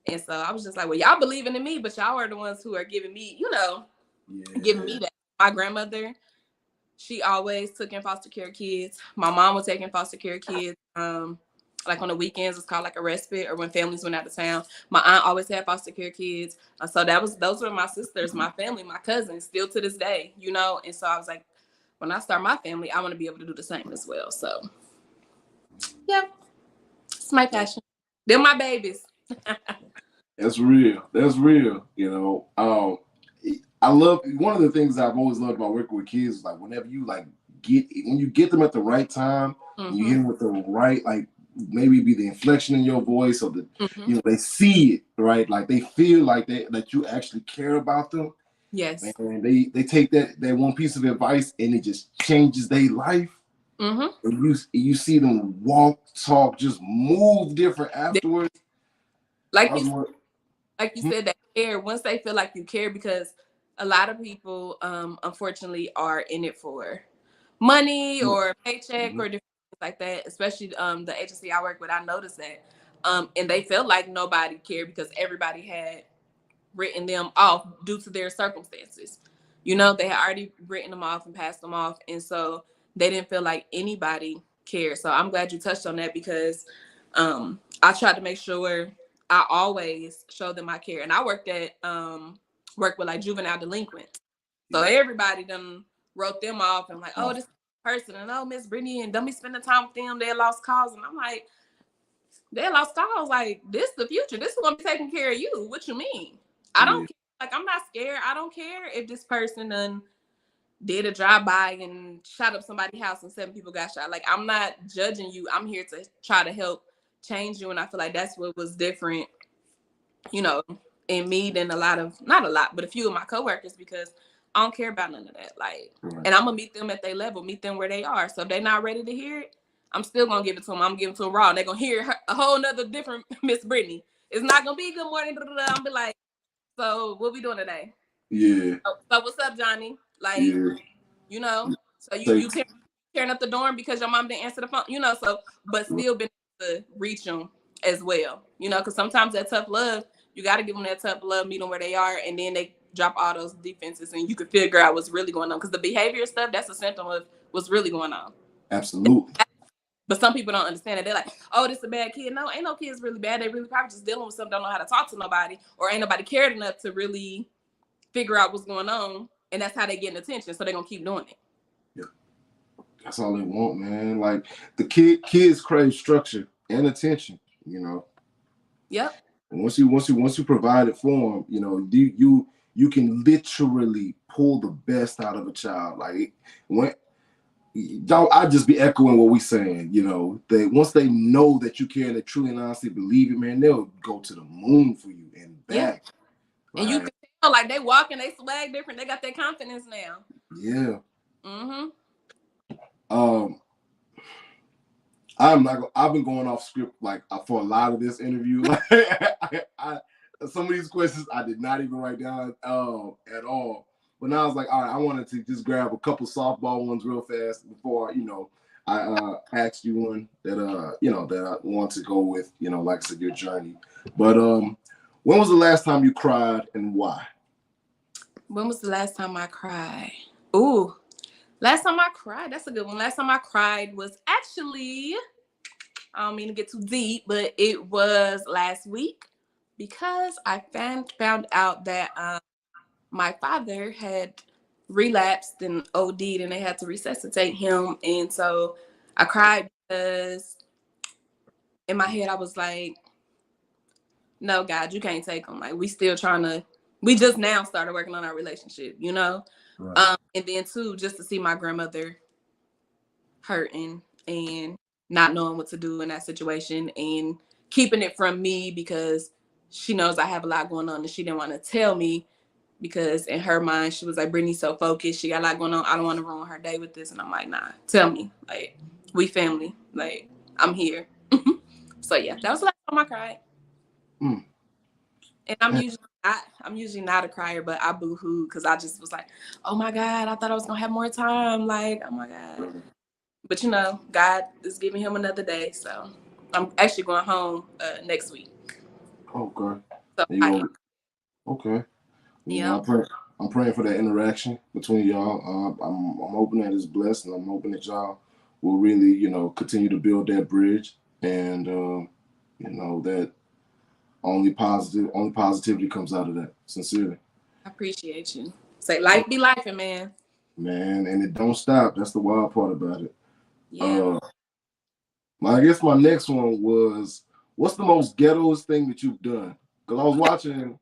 And so I was just like, well, y'all believing in me, but y'all are the ones who are giving me, you know, giving me that. My grandmother, she always took in foster care kids. My mom was taking foster care kids. Like on the weekends, it's called like a respite, or when families went out of town. My aunt always had foster care kids. So those were my sisters, my family, my cousins, still to this day, you know? And so I was like, when I start my family, I want to be able to do the same as well. So yeah, it's my passion. They're my babies. That's real. That's real. You know, I love, one of the things I've always loved about working with kids is like, whenever you like when you get them at the right time, you hit them with the right, like, maybe be the inflection in your voice, or the you know, they see it, right? Like, they feel like that you actually care about them. Yes. And they take that one piece of advice, and it just changes their life. And you see them walk, talk, just move different afterwards. Like you said, that care, once they feel like you care, because a lot of people unfortunately are in it for money or paycheck or different things like that, especially the agency I work with. I noticed that And they felt like nobody cared because everybody had written them off due to their circumstances. You know, they had already written them off and passed them off. And so they didn't feel like anybody cared. So I'm glad you touched on that because I tried to make sure I always show them I care. And I worked with like juvenile delinquents. So everybody done wrote them off and like, oh, this person, and oh, Miss Brittany, and don't be spending time with them. They lost cause. And I'm like, they lost cause. Like, this the future. This is gonna be taking care of you. What you mean? I don't care. Like, I'm not scared. I don't care if this person done did a drive-by and shot up somebody's house and 7 people got shot. Like, I'm not judging you. I'm here to try to help change you. And I feel like that's what was different, you know, in me than not a lot, but a few of my coworkers, because I don't care about none of that. Like, and I'm gonna meet them at their level, meet them where they are. So if they're not ready to hear it, I'm still gonna give it to them. I'm giving it to them raw. And they're gonna hear a whole nother different Miss Brittany. It's not gonna be good morning. I'm gonna be like, so what we doing today? Yeah. So what's up, Johnny? Like, you know, so you tearing up the dorm because your mom didn't answer the phone, you know, so, but still been able to reach them as well, you know, because sometimes that tough love, you got to give them that tough love, meet them where they are, and then they drop all those defenses and you can figure out what's really going on. Because the behavior stuff, that's a symptom of what's really going on. Absolutely. But some people don't understand it. They're like, oh, this is a bad kid. No, ain't no kids really bad. They really probably just dealing with something, don't know how to talk to nobody, or ain't nobody cared enough to really figure out what's going on. And that's how they get attention. So they're going to keep doing it. Yeah. That's all they want, man. Like, the kids crave structure and attention, you know. Yep. And once you provide it for them, you know, you can literally pull the best out of a child. Like, when y'all, I just be echoing what we saying, you know, that once they know that you care and they truly and honestly believe it, man, they'll go to the moon for you and back. Yeah. Like, and you can tell, like, they walking, they swag different, they got their confidence now. Yeah. Mm-hmm. I've been going off script like for a lot of this interview. Like, some of these questions I did not even write down at all. But now I was like, all right, I wanted to just grab a couple softball ones real fast before, you know, I asked you one that you know, that I want to go with, you know, like I said, your journey. But when was the last time you cried and why? When was the last time I cried? Ooh, last time I cried, that's a good one. Last time I cried was actually, I don't mean to get too deep, but it was last week because I found out that my father had relapsed and OD'd and they had to resuscitate him. And so I cried because in my head I was like, no, God, you can't take him. Like, we just now started working on our relationship, you know? Right. And then too, just to see my grandmother hurting and not knowing what to do in that situation and keeping it from me because she knows I have a lot going on and she didn't want to tell me because in her mind, she was like, Brittany's so focused. She got a lot going on. I don't want to ruin her day with this. And I'm like, nah, tell me. Like, we family. Like, I'm here. So yeah, that was the last time I cried. Mm. And I'm usually not a crier, but I boo-hoo because I just was like, oh my God, I thought I was gonna have more time. Like, oh my God. But you know, God is giving him another day. So I'm actually going home next week. Okay. So okay. Yeah. I'm praying for that interaction between y'all. I'm hoping that it's blessed, and I'm hoping that y'all will really, you know, continue to build that bridge, and you know, that only positivity comes out of that. Sincerely. I appreciate you. Say life be life, man. Man, and it don't stop. That's the wild part about it. Yeah. I guess my next one was, what's the most ghettoest thing that you've done? Because I was watching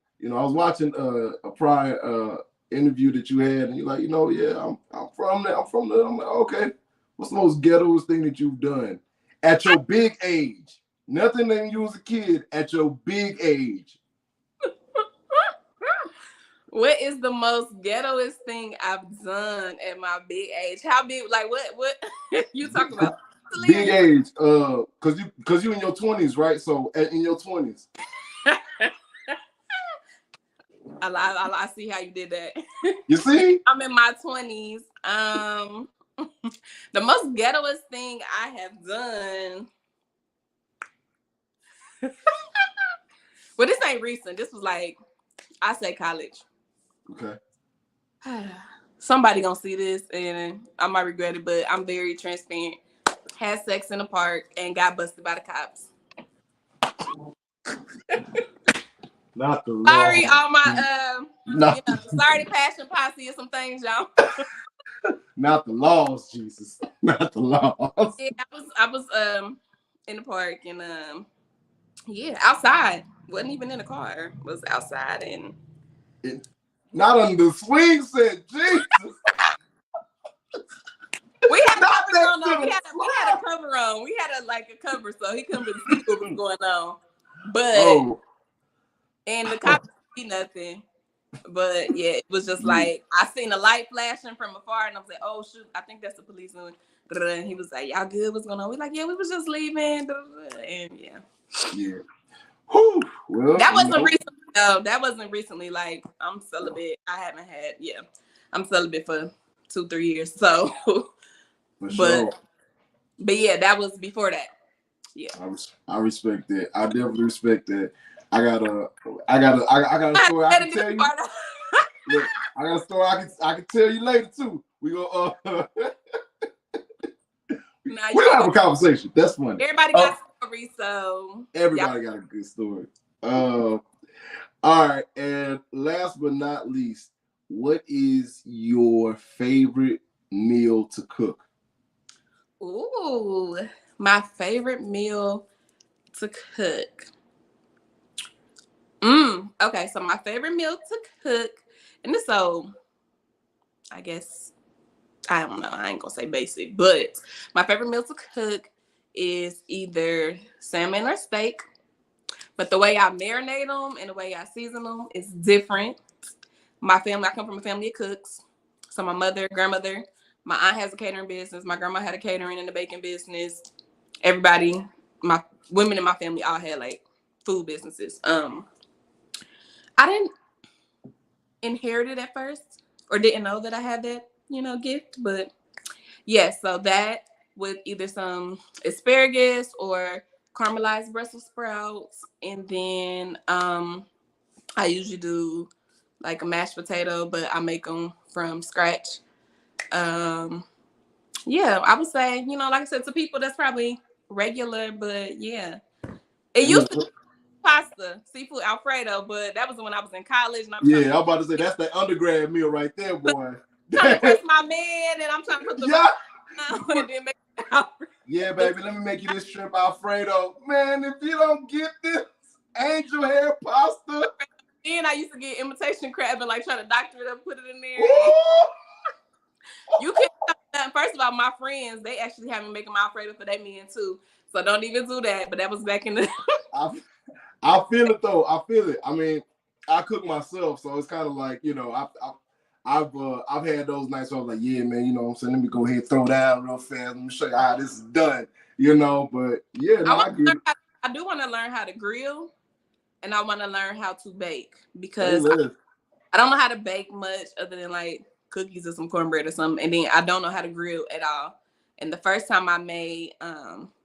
a prior interview that you had, and you're like, you know, yeah, I'm from there. I'm like, okay, what's the most ghettoest thing that you've done at your big age? Nothing than you was a kid at your big age. What is the most ghettoest thing I've done at my big age? How big? Like, what you talking about? Big age, cause you in your 20s, right? So in your 20s. I see how you did that. You see? I'm in my 20s. The most ghettoest thing I have done. Well, this ain't recent. This was like, I say college. Okay. Somebody gonna see this and I might regret it, but I'm very transparent. Had sex in the park and got busted by the cops. Not the sorry, law. all my sorry, Passion Posse or some things, y'all. Not the laws, Jesus. Not the laws. Yeah, I was in the park and outside. Wasn't even in the car. Was outside and not on the swing set, Jesus. We had a cover on. We had a cover on. We had a cover, so he couldn't really see what was going on. But and the cops didn't see nothing. But yeah, it was just like I seen a light flashing from afar, and I was like, "Oh shoot, I think that's the policeman." And he was like, "Y'all good? What's going on?" We like, "Yeah, we was just leaving." And yeah. Whew. Well, that wasn't recently. No, that wasn't recently. Like I'm celibate. I haven't had. Yeah, I'm celibate for 2-3 years. So, but yeah, that was before that. Yeah, I respect that. I definitely respect that. I got a story I can tell you. Look, I got a story I can tell you later too. We go we gonna have a conversation. That's funny. Everybody got stories, so everybody got a good story. All right, and last but not least, what is your favorite meal to cook? Ooh, my favorite meal to cook. Okay, so my favorite meal to cook, and so I guess I don't know. I ain't gonna say basic, but my favorite meal to cook is either salmon or steak. But the way I marinate them and the way I season them is different. My family, I come from a family of cooks. So my mother, grandmother, my aunt has a catering business. My grandma had a catering and a baking business. Everybody, my women in my family all had like food businesses. I didn't inherit it at first or didn't know that I had that, gift. But yes, so that with either some asparagus or caramelized Brussels sprouts. And then I usually do like a mashed potato, but I make them from scratch. Yeah, I would say, like I said, to people that's probably regular, but yeah. It used to be pasta, seafood Alfredo, but that was when I was in college. And I'm about to say that's the undergrad meal right there, boy. I'm trying to press my man, and I'm trying to put the and then make it Alfredo. Yeah, baby, let me make you this shrimp Alfredo. Man, if you don't get this angel hair pasta. Then I used to get imitation crab and like try to doctor it up, put it in there. You can't. First of all, my friends, they actually have me making my Alfredo for their men too. So don't even do that. But that was back in the. I feel it though. I feel it. I mean, I cook myself, so it's kind of like I've had those nights where I was like, yeah, man, what I'm saying, let me go ahead and throw down real fast. Let me show you how this is done, But yeah, I do want to learn how to grill, and I want to learn how to bake because I don't know how to bake much other than like cookies or some cornbread or something, and then I don't know how to grill at all. And the first time I made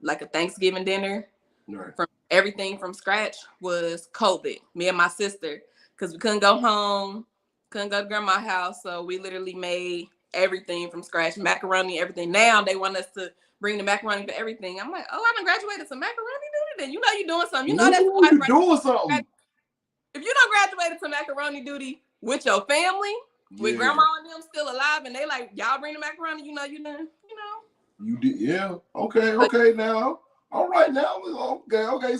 like a Thanksgiving dinner from everything from scratch was COVID. Me and my sister, because we couldn't go home, couldn't go to grandma's house, so we literally made everything from scratch, macaroni, everything. Now they want us to bring the macaroni for everything. I'm like, oh, I done graduated to macaroni duty. Then you're doing something. That's why you're doing something. If you don't graduated to macaroni duty with your family, with grandma and them still alive, and they like, y'all bring the macaroni, you done. You did, yeah. Okay, now. All right, now. Okay.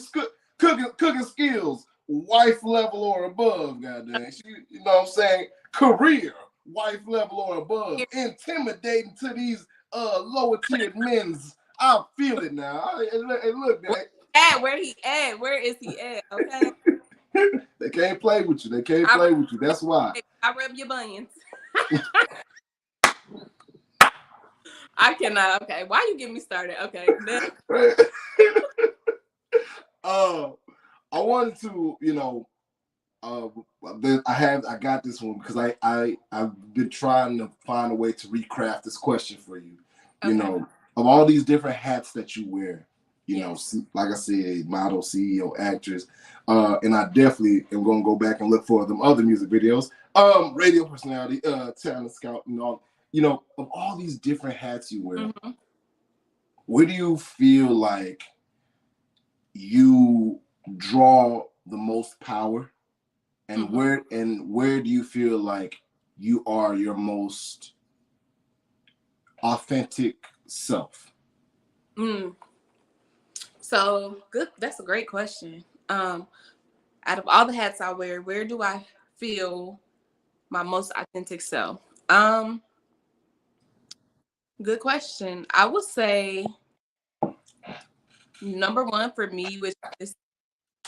Cooking skills, wife level or above, goddamn. You know what I'm saying? Career, wife level or above. Intimidating to these lower tiered men's. I feel it now. Look, man. Where he at? Where is he at? Okay. They can't play with you. That's why. I rub your bunions. I cannot. Okay, why you get me started? Okay. I wanted to, I got this one because I've been trying to find a way to recraft this question for you. Okay. Of all these different hats that you wear, you know, like I said, model, CEO, actress. And I definitely am going to go back and look for them other music videos. Radio personality, talent scout, and all, you know, of all these different hats you wear. Mm-hmm. Where do you feel like you draw the most power, and mm-hmm. where do you feel like you are your most authentic self? So good. That's a great question. Out of all the hats I wear, where do I feel my most authentic self? Good question. I would say number one for me, which is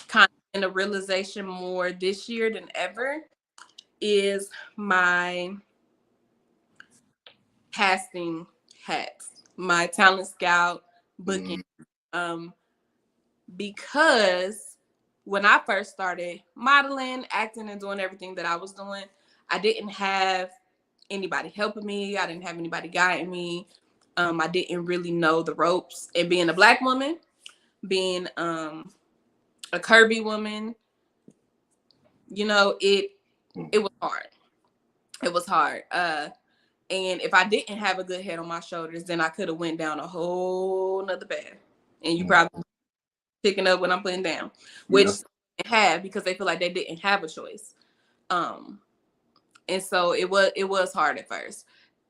kind of in a realization more this year than ever, is my casting hats, my talent scout booking. Because when I first started modeling, acting, and doing everything that I was doing, I didn't have anybody helping me. I didn't have anybody guiding me. I didn't really know the ropes. And being a Black woman, being a curvy woman, you know, it was hard. It was hard. And if I didn't have a good head on my shoulders, then I could have went down a whole nother path. And you probably picking up what I'm putting down, which they have, because they feel like they didn't have a choice. And so it was hard at first,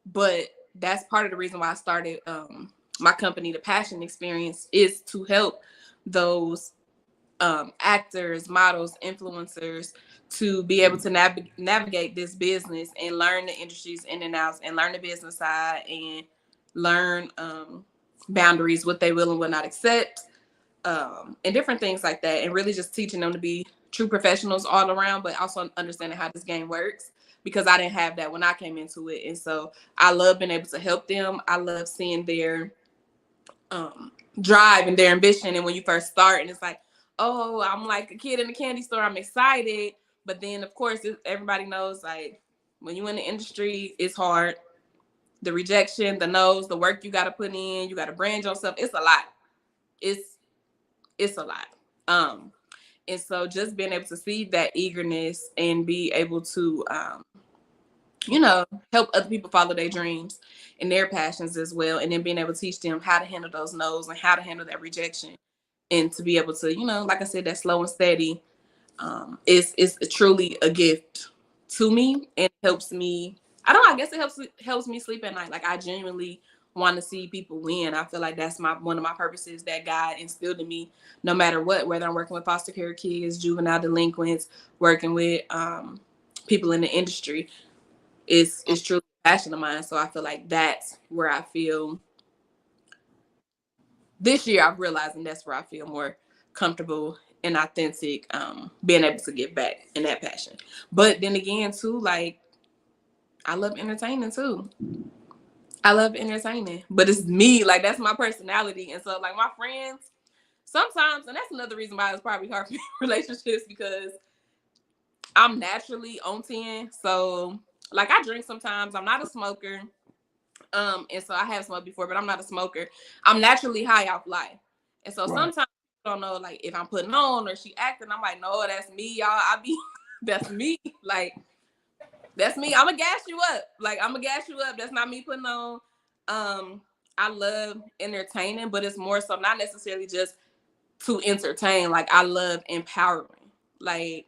but that's part of the reason why I started my company, The Passion Experience, is to help those actors, models, influencers to be able to navigate this business and learn the industries in and outs, and learn the business side, and learn boundaries, what they will and will not accept, and different things like that, and really just teaching them to be true professionals all around, but also understanding how this game works, because I didn't have that when I came into it. And so I love being able to help them. I love seeing their drive and their ambition. And when you first start and it's like, oh, I'm like a kid in the candy store, I'm excited. But then, of course, everybody knows, like, when you're in the industry, it's hard. The rejection, the no's, the work you got to put in, you got to brand yourself. It's a lot. It's a lot. And so just being able to see that eagerness and be able to, help other people follow their dreams and their passions as well. And then being able to teach them how to handle those no's and how to handle that rejection, and to be able to, like I said, that slow and steady is truly a gift to me, and helps me. I guess it helps me sleep at night. Like, I genuinely want to see people win. I feel like that's one of my purposes that God instilled in me, no matter what, whether I'm working with foster care kids, juvenile delinquents, working with people in the industry. It's truly a passion of mine. So I feel like that's where I feel this year I've realized, and that's where I feel more comfortable and authentic, being able to give back in that passion. But then again, too, like, I love entertaining too. I love entertaining, but it's me, like, that's my personality. And so, like, my friends sometimes, and that's another reason why it's probably hard for me in relationships, because I'm naturally on 10. So, like, I drink sometimes. I'm not a smoker. And so I have smoked before, but I'm not a smoker. I'm naturally high off life. And so sometimes I don't know, like, if I'm putting on or she acting, I'm like, no, that's me, y'all. That's me. Like, that's me. I'm gonna gas you up. Like, I'm gonna gas you up. That's not me putting on. I love entertaining, but it's more so not necessarily just to entertain. Like, I love empowering. Like,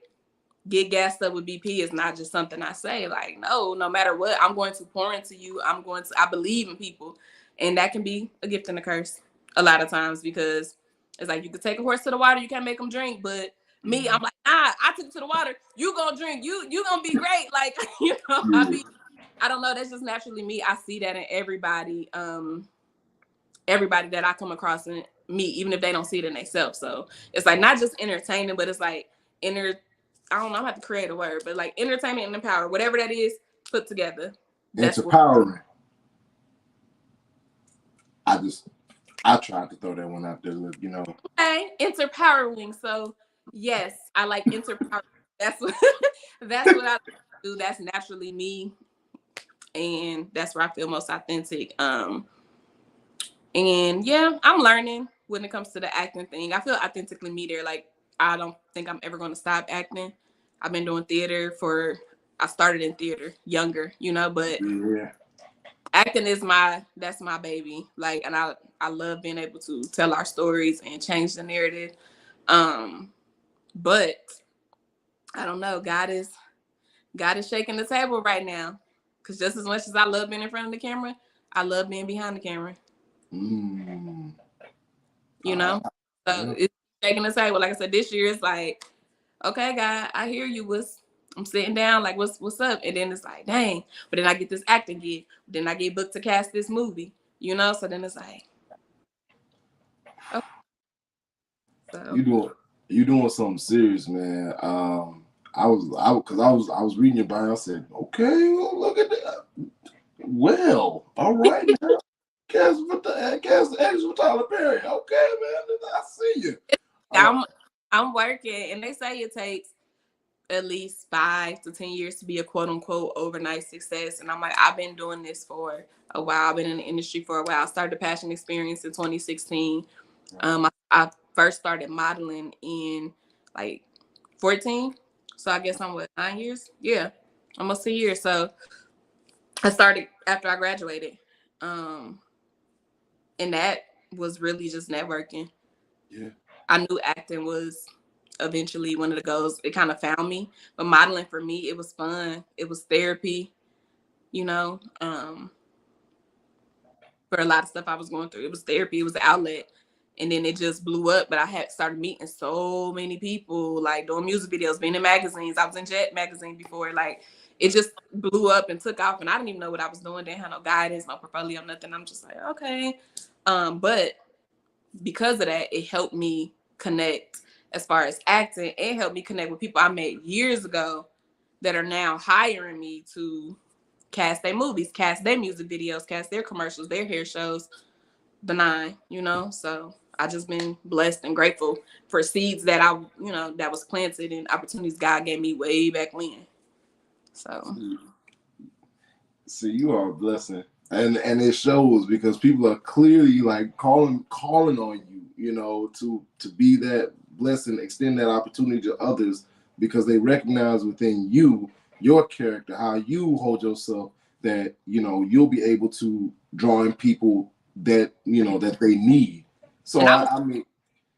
get gassed up with BP is not just something I say. Like, no matter what, I'm going to pour into you. I believe in people. And that can be a gift and a curse a lot of times, because it's like, you could take a horse to the water, you can't make them drink. But me, I'm like, I took it to the water. You gonna drink. You gonna be great. Like, I don't know. That's just naturally me. I see that in everybody that I come across and meet, even if they don't see it in themselves. So it's like not just entertaining, but it's like I don't know, I'm gonna have to create a word, but like entertainment and empower, whatever that is, put together. It's empowering. I tried to throw that one out there, Okay, interpowering. So yes, I like interpowering. That's what I do. That's naturally me, and that's where I feel most authentic. And yeah, I'm learning when it comes to the acting thing. I feel authentically me there. Like, I don't think I'm ever going to stop acting. I've been doing theater I started in theater younger, you know, but acting is that's my baby. Like, and I love being able to tell our stories and change the narrative. But I don't know, God is shaking the table right now. Cause just as much as I love being in front of the camera, I love being behind the camera. You know? So it's shaking the table. Like I said, this year it's like, okay, God, I hear you. I'm sitting down, like, what's up? And then it's like, dang. But then I get this acting gig. Then I get booked to cast this movie. You know? So then it's like, okay. So you doing something serious, man. I was reading your bio. I said, okay, well, look at that. Well, all right now. Cast eggs with Tyler Perry. Okay, man. I see you. I'm working, and they say it takes at least 5 to 10 years to be a quote unquote overnight success. And I'm like, I've been doing this for a while. I've been in the industry for a while. I started the Passion Experience in 2016. I first started modeling in like 14. So I guess I'm 9 years? Yeah, almost 2 years. So I started after I graduated. And that was really just networking. Yeah. I knew acting was eventually one of the goals. It kind of found me. But modeling for me, it was fun. It was therapy, you know. For a lot of stuff I was going through. It was therapy. It was an outlet. And then it just blew up. But I had started meeting so many people, like doing music videos, being in magazines. I was in Jet magazine before. Like, it just blew up and took off. And I didn't even know what I was doing. Didn't have no guidance, no portfolio, nothing. I'm just like, okay. But because of that, it helped me connect as far as acting. It helped me connect with people I met years ago that are now hiring me to cast their movies, cast their music videos, cast their commercials, their hair shows, the nine, you know? So I just been blessed and grateful for seeds that that was planted and opportunities God gave me way back when. So. So you are a blessing. And it shows because people are clearly like calling on you, you know, to be that blessing, extend that opportunity to others because they recognize within you, your character, how you hold yourself, that, you know, you'll be able to draw in people that, you know, that they need. So I mean,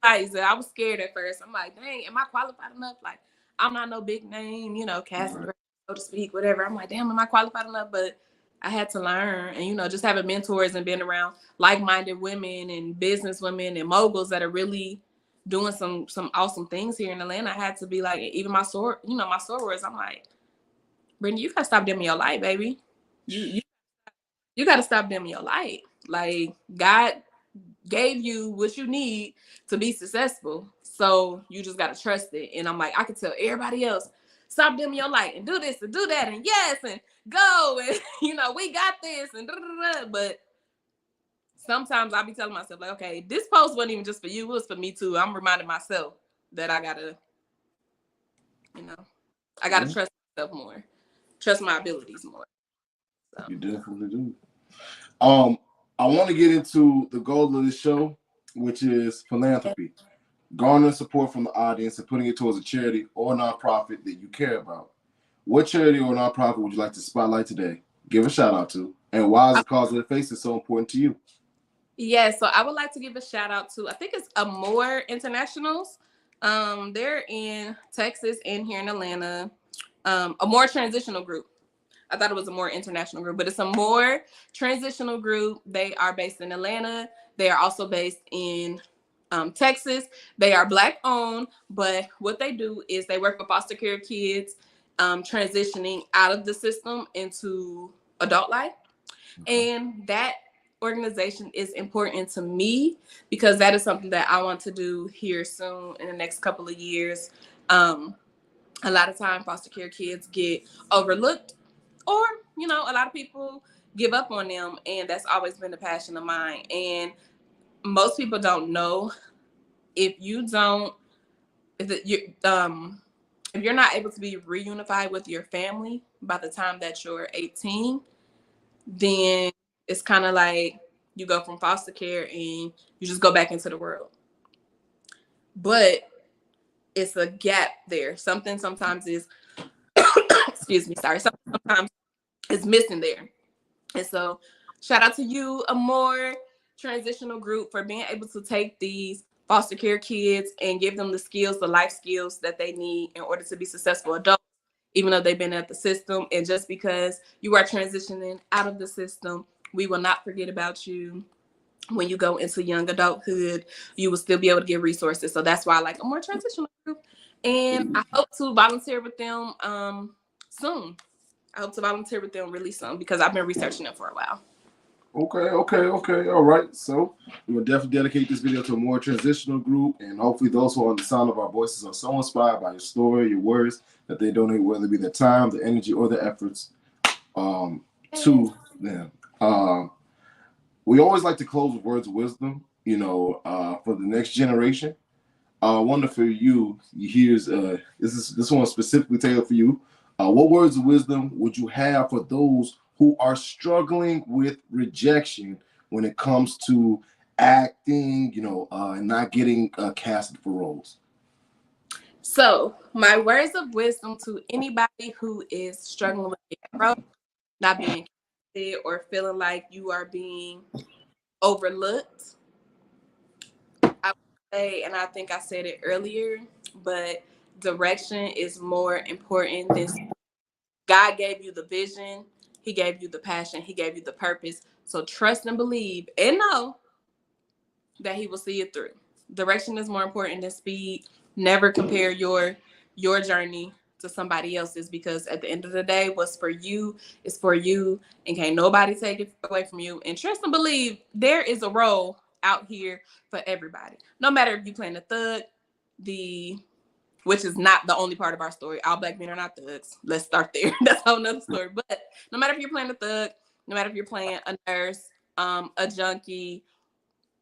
I was scared at first. I'm like, dang, am I qualified enough? Like, I'm not no big name, you know, casting director, so to speak, whatever. I'm like, damn, am I qualified enough? But I had to learn, and, you know, just having mentors and being around like-minded women and business women and moguls that are really doing some awesome things here in Atlanta. I had to be like, even my sorors, I'm like, Brittany, you gotta stop dimming your light, baby. You gotta stop dimming your light. Like, God gave you what you need to be successful. So you just gotta trust it. And I'm like, I could tell everybody else, stop dimming your light and do this and do that and yes and go and you know, we got this and but sometimes I'll be telling myself, like, okay, this post wasn't even just for you, it was for me too. I'm reminding myself that I gotta, you know, I gotta trust myself more, trust my abilities more. So. You definitely do. I want to get into the goal of this show, which is philanthropy. Garnering support from the audience and putting it towards a charity or nonprofit that you care about. What charity or nonprofit would you like to spotlight today? Give a shout out to. And why is the cause of the face is so important to you? Yeah, so I would like to give a shout out to, I think it's Amore Internationals. They're in Texas and here in Atlanta. Amore Transitional Group. I thought it was a more international group, but it's a more transitional group. They are based in Atlanta. They are also based in Texas. They are Black owned, but what they do is they work with foster care kids transitioning out of the system into adult life. And that organization is important to me because that is something that I want to do here soon in the next couple of years. A lot of time foster care kids get overlooked, or, you know, a lot of people give up on them. And that's always been a passion of mine. And most people don't know, if you're not able to be reunified with your family by the time that you're 18, then it's kind of like you go from foster care and you just go back into the world. But it's a gap there. Something sometimes is, excuse me, sorry. Something sometimes is missing there. And so shout out to you, a more transitional group, for being able to take these foster care kids and give them the skills, the life skills that they need in order to be successful adults, even though they've been at the system. And just because you are transitioning out of the system, we will not forget about you. When you go into young adulthood, you will still be able to get resources. So that's why I like a more transitional group. And I hope to volunteer with them soon. I hope to volunteer with them really soon because I've been researching them for a while. Okay. All right. So we will definitely dedicate this video to a more transitional group, and hopefully those who are on the sound of our voices are so inspired by your story, your words, that they donate, whether it be their time, their energy, or their efforts to them. We always like to close with words of wisdom, for the next generation. I wonder for you, here's this one specifically tailored for you. What words of wisdom would you have for those who are struggling with rejection when it comes to acting, and not getting casted for roles? So my words of wisdom to anybody who is struggling with getting roles, not being casted, or feeling like you are being overlooked, I would say, and I think I said it earlier, but direction is more important than God gave you the vision. He gave you the passion. He gave you the purpose. So trust and believe and know that he will see it through. Direction is more important than speed. Never compare your journey to somebody else's, because at the end of the day, what's for you is for you, and can't nobody take it away from you. And trust and believe there is a role out here for everybody. No matter if you playing a thug, which is not the only part of our story. All Black men are not thugs. Let's start there. That's a whole nother story. But no matter if you're playing a thug, no matter if you're playing a nurse, a junkie,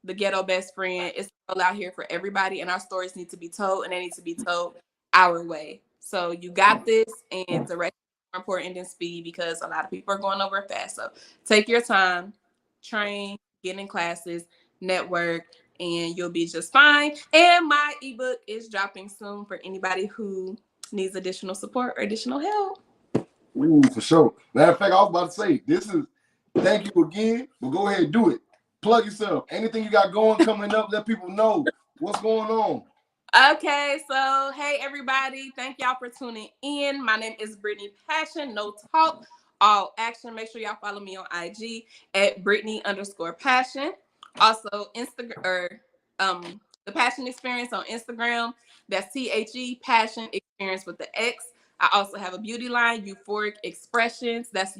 the ghetto best friend, it's all out here for everybody. And our stories need to be told, and they need to be told our way. So you got this, and direction is more important than speed, because a lot of people are going over fast. So take your time, train, get in classes, network, and you'll be just fine. And my ebook is dropping soon for anybody who needs additional support or additional help. Ooh, for sure. Matter of fact, I was about to say, thank you again, but go ahead and do it. Plug yourself. Anything you got going, coming up, let people know what's going on. Okay, so hey everybody, thank y'all for tuning in. My name is Brittany Passion, no talk, all action. Make sure y'all follow me on IG at Brittany_Passion. Also, Instagram, or the Passion Experience on Instagram. That's THE Passion Experience with the X. I also have a beauty line, Euphoric Expressions. That's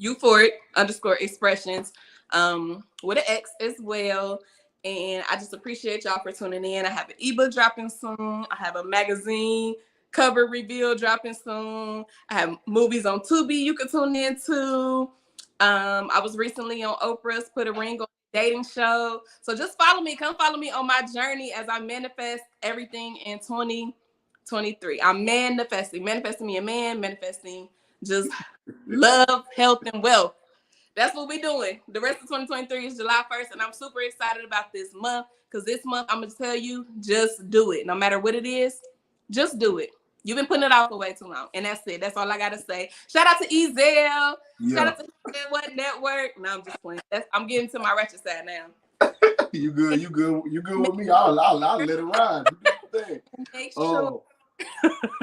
Euphoric_Expressions with an X as well. And I just appreciate y'all for tuning in. I have an ebook dropping soon. I have a magazine cover reveal dropping soon. I have movies on Tubi you can tune into. I was recently on Oprah's Put a Ring on dating show. So just follow me. Come follow me on my journey as I manifest everything in 2023. I'm manifesting me a man, manifesting just love, health, and wealth. That's what we're doing. The rest of 2023 is July 1st, and I'm super excited about this month, because this month, I'm going to tell you, just do it. No matter what it is, just do it. You've been putting it off for way too long, and that's it. That's all I got to say. Shout out to Ezel. Yeah. Shout out to What Network. No, I'm just playing. I'm getting to my ratchet side now. You good with me. I'll let it ride. Make sure.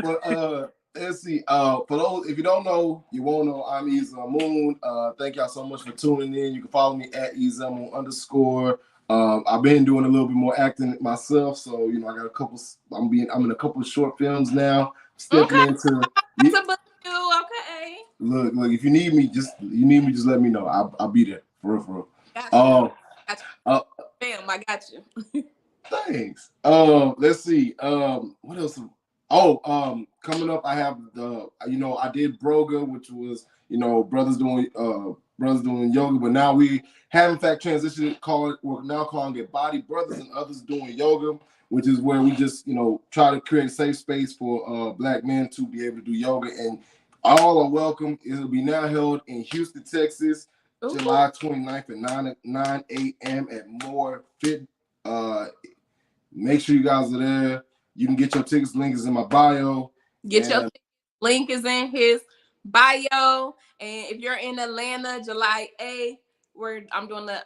But let's see. For those, if you don't know, you won't know. I'm Ezel Moon. Thank y'all so much for tuning in. You can follow me at Ezel Moon_. I've been doing a little bit more acting myself, so I got a couple. I'm in a couple of short films now. Stepping into. Okay. Look. If you need me, just let me know. I'll be there for real. Gotcha. Bam, I got you. Thanks. Let's see. What else? Coming up, I have I did Broga, which was, brothers doing yoga, but now we have in fact transitioned, we're now calling it Body Brothers and Others Doing Yoga, which is where we just, try to create a safe space for Black men to be able to do yoga, and all are welcome. It'll be now held in Houston, Texas, Ooh. July 29th at 9 a.m. at More Fit. Make sure you guys are there. You can get your tickets. Link is in my bio. Your link is in his bio. And if you're in Atlanta, July 8th, I'm doing the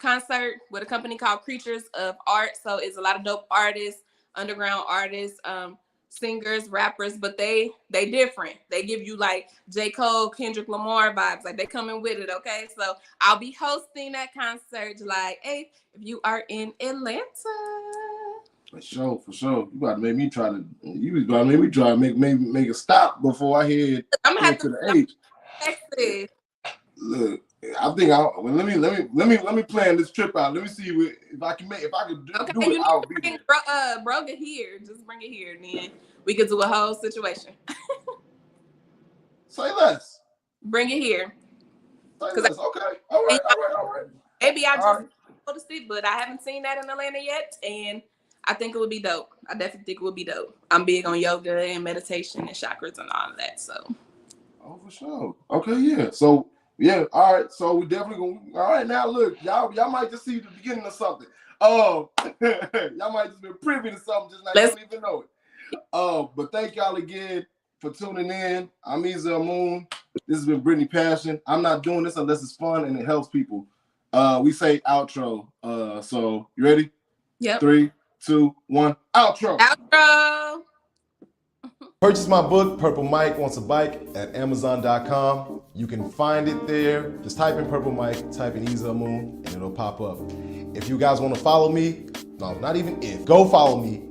concert with a company called Creatures of Art. So it's a lot of dope artists, underground artists, singers, rappers, but they different. They give you like J. Cole, Kendrick Lamar vibes. Like they coming with it, okay? So I'll be hosting that concert July 8th if you are in Atlanta. For sure. You gotta make me try to make a stop before I head to the H. Texas. Look, I think let me plan this trip out. Let me see if I can do it. I'll be bring there. Broga here. Just bring it here, and then we could do a whole situation. Say less. Bring it here. Say less. Okay. All right. Maybe I just go to see, but I haven't seen that in Atlanta yet, and I think it would be dope. I definitely think it would be dope. I'm big on yoga and meditation and chakras and all of that. So. Oh, for sure. Okay, yeah. So. Yeah, all right. So we definitely gonna. All right, now look, y'all might just see the beginning of something. Y'all might just be privy to something, just like you don't even know it. But thank y'all again for tuning in. I'm Ezel Moon. This has been Brittany Passion. I'm not doing this unless it's fun and it helps people. We say outro. So you ready? Yep. 3, 2, 1. Outro. Outro. Purchase my book, Purple Mike Wants a Bike, at Amazon.com. You can find it there. Just type in Purple Mike, type in Ezel Moon, and it'll pop up. If you guys want to follow me, no, not even if, go follow me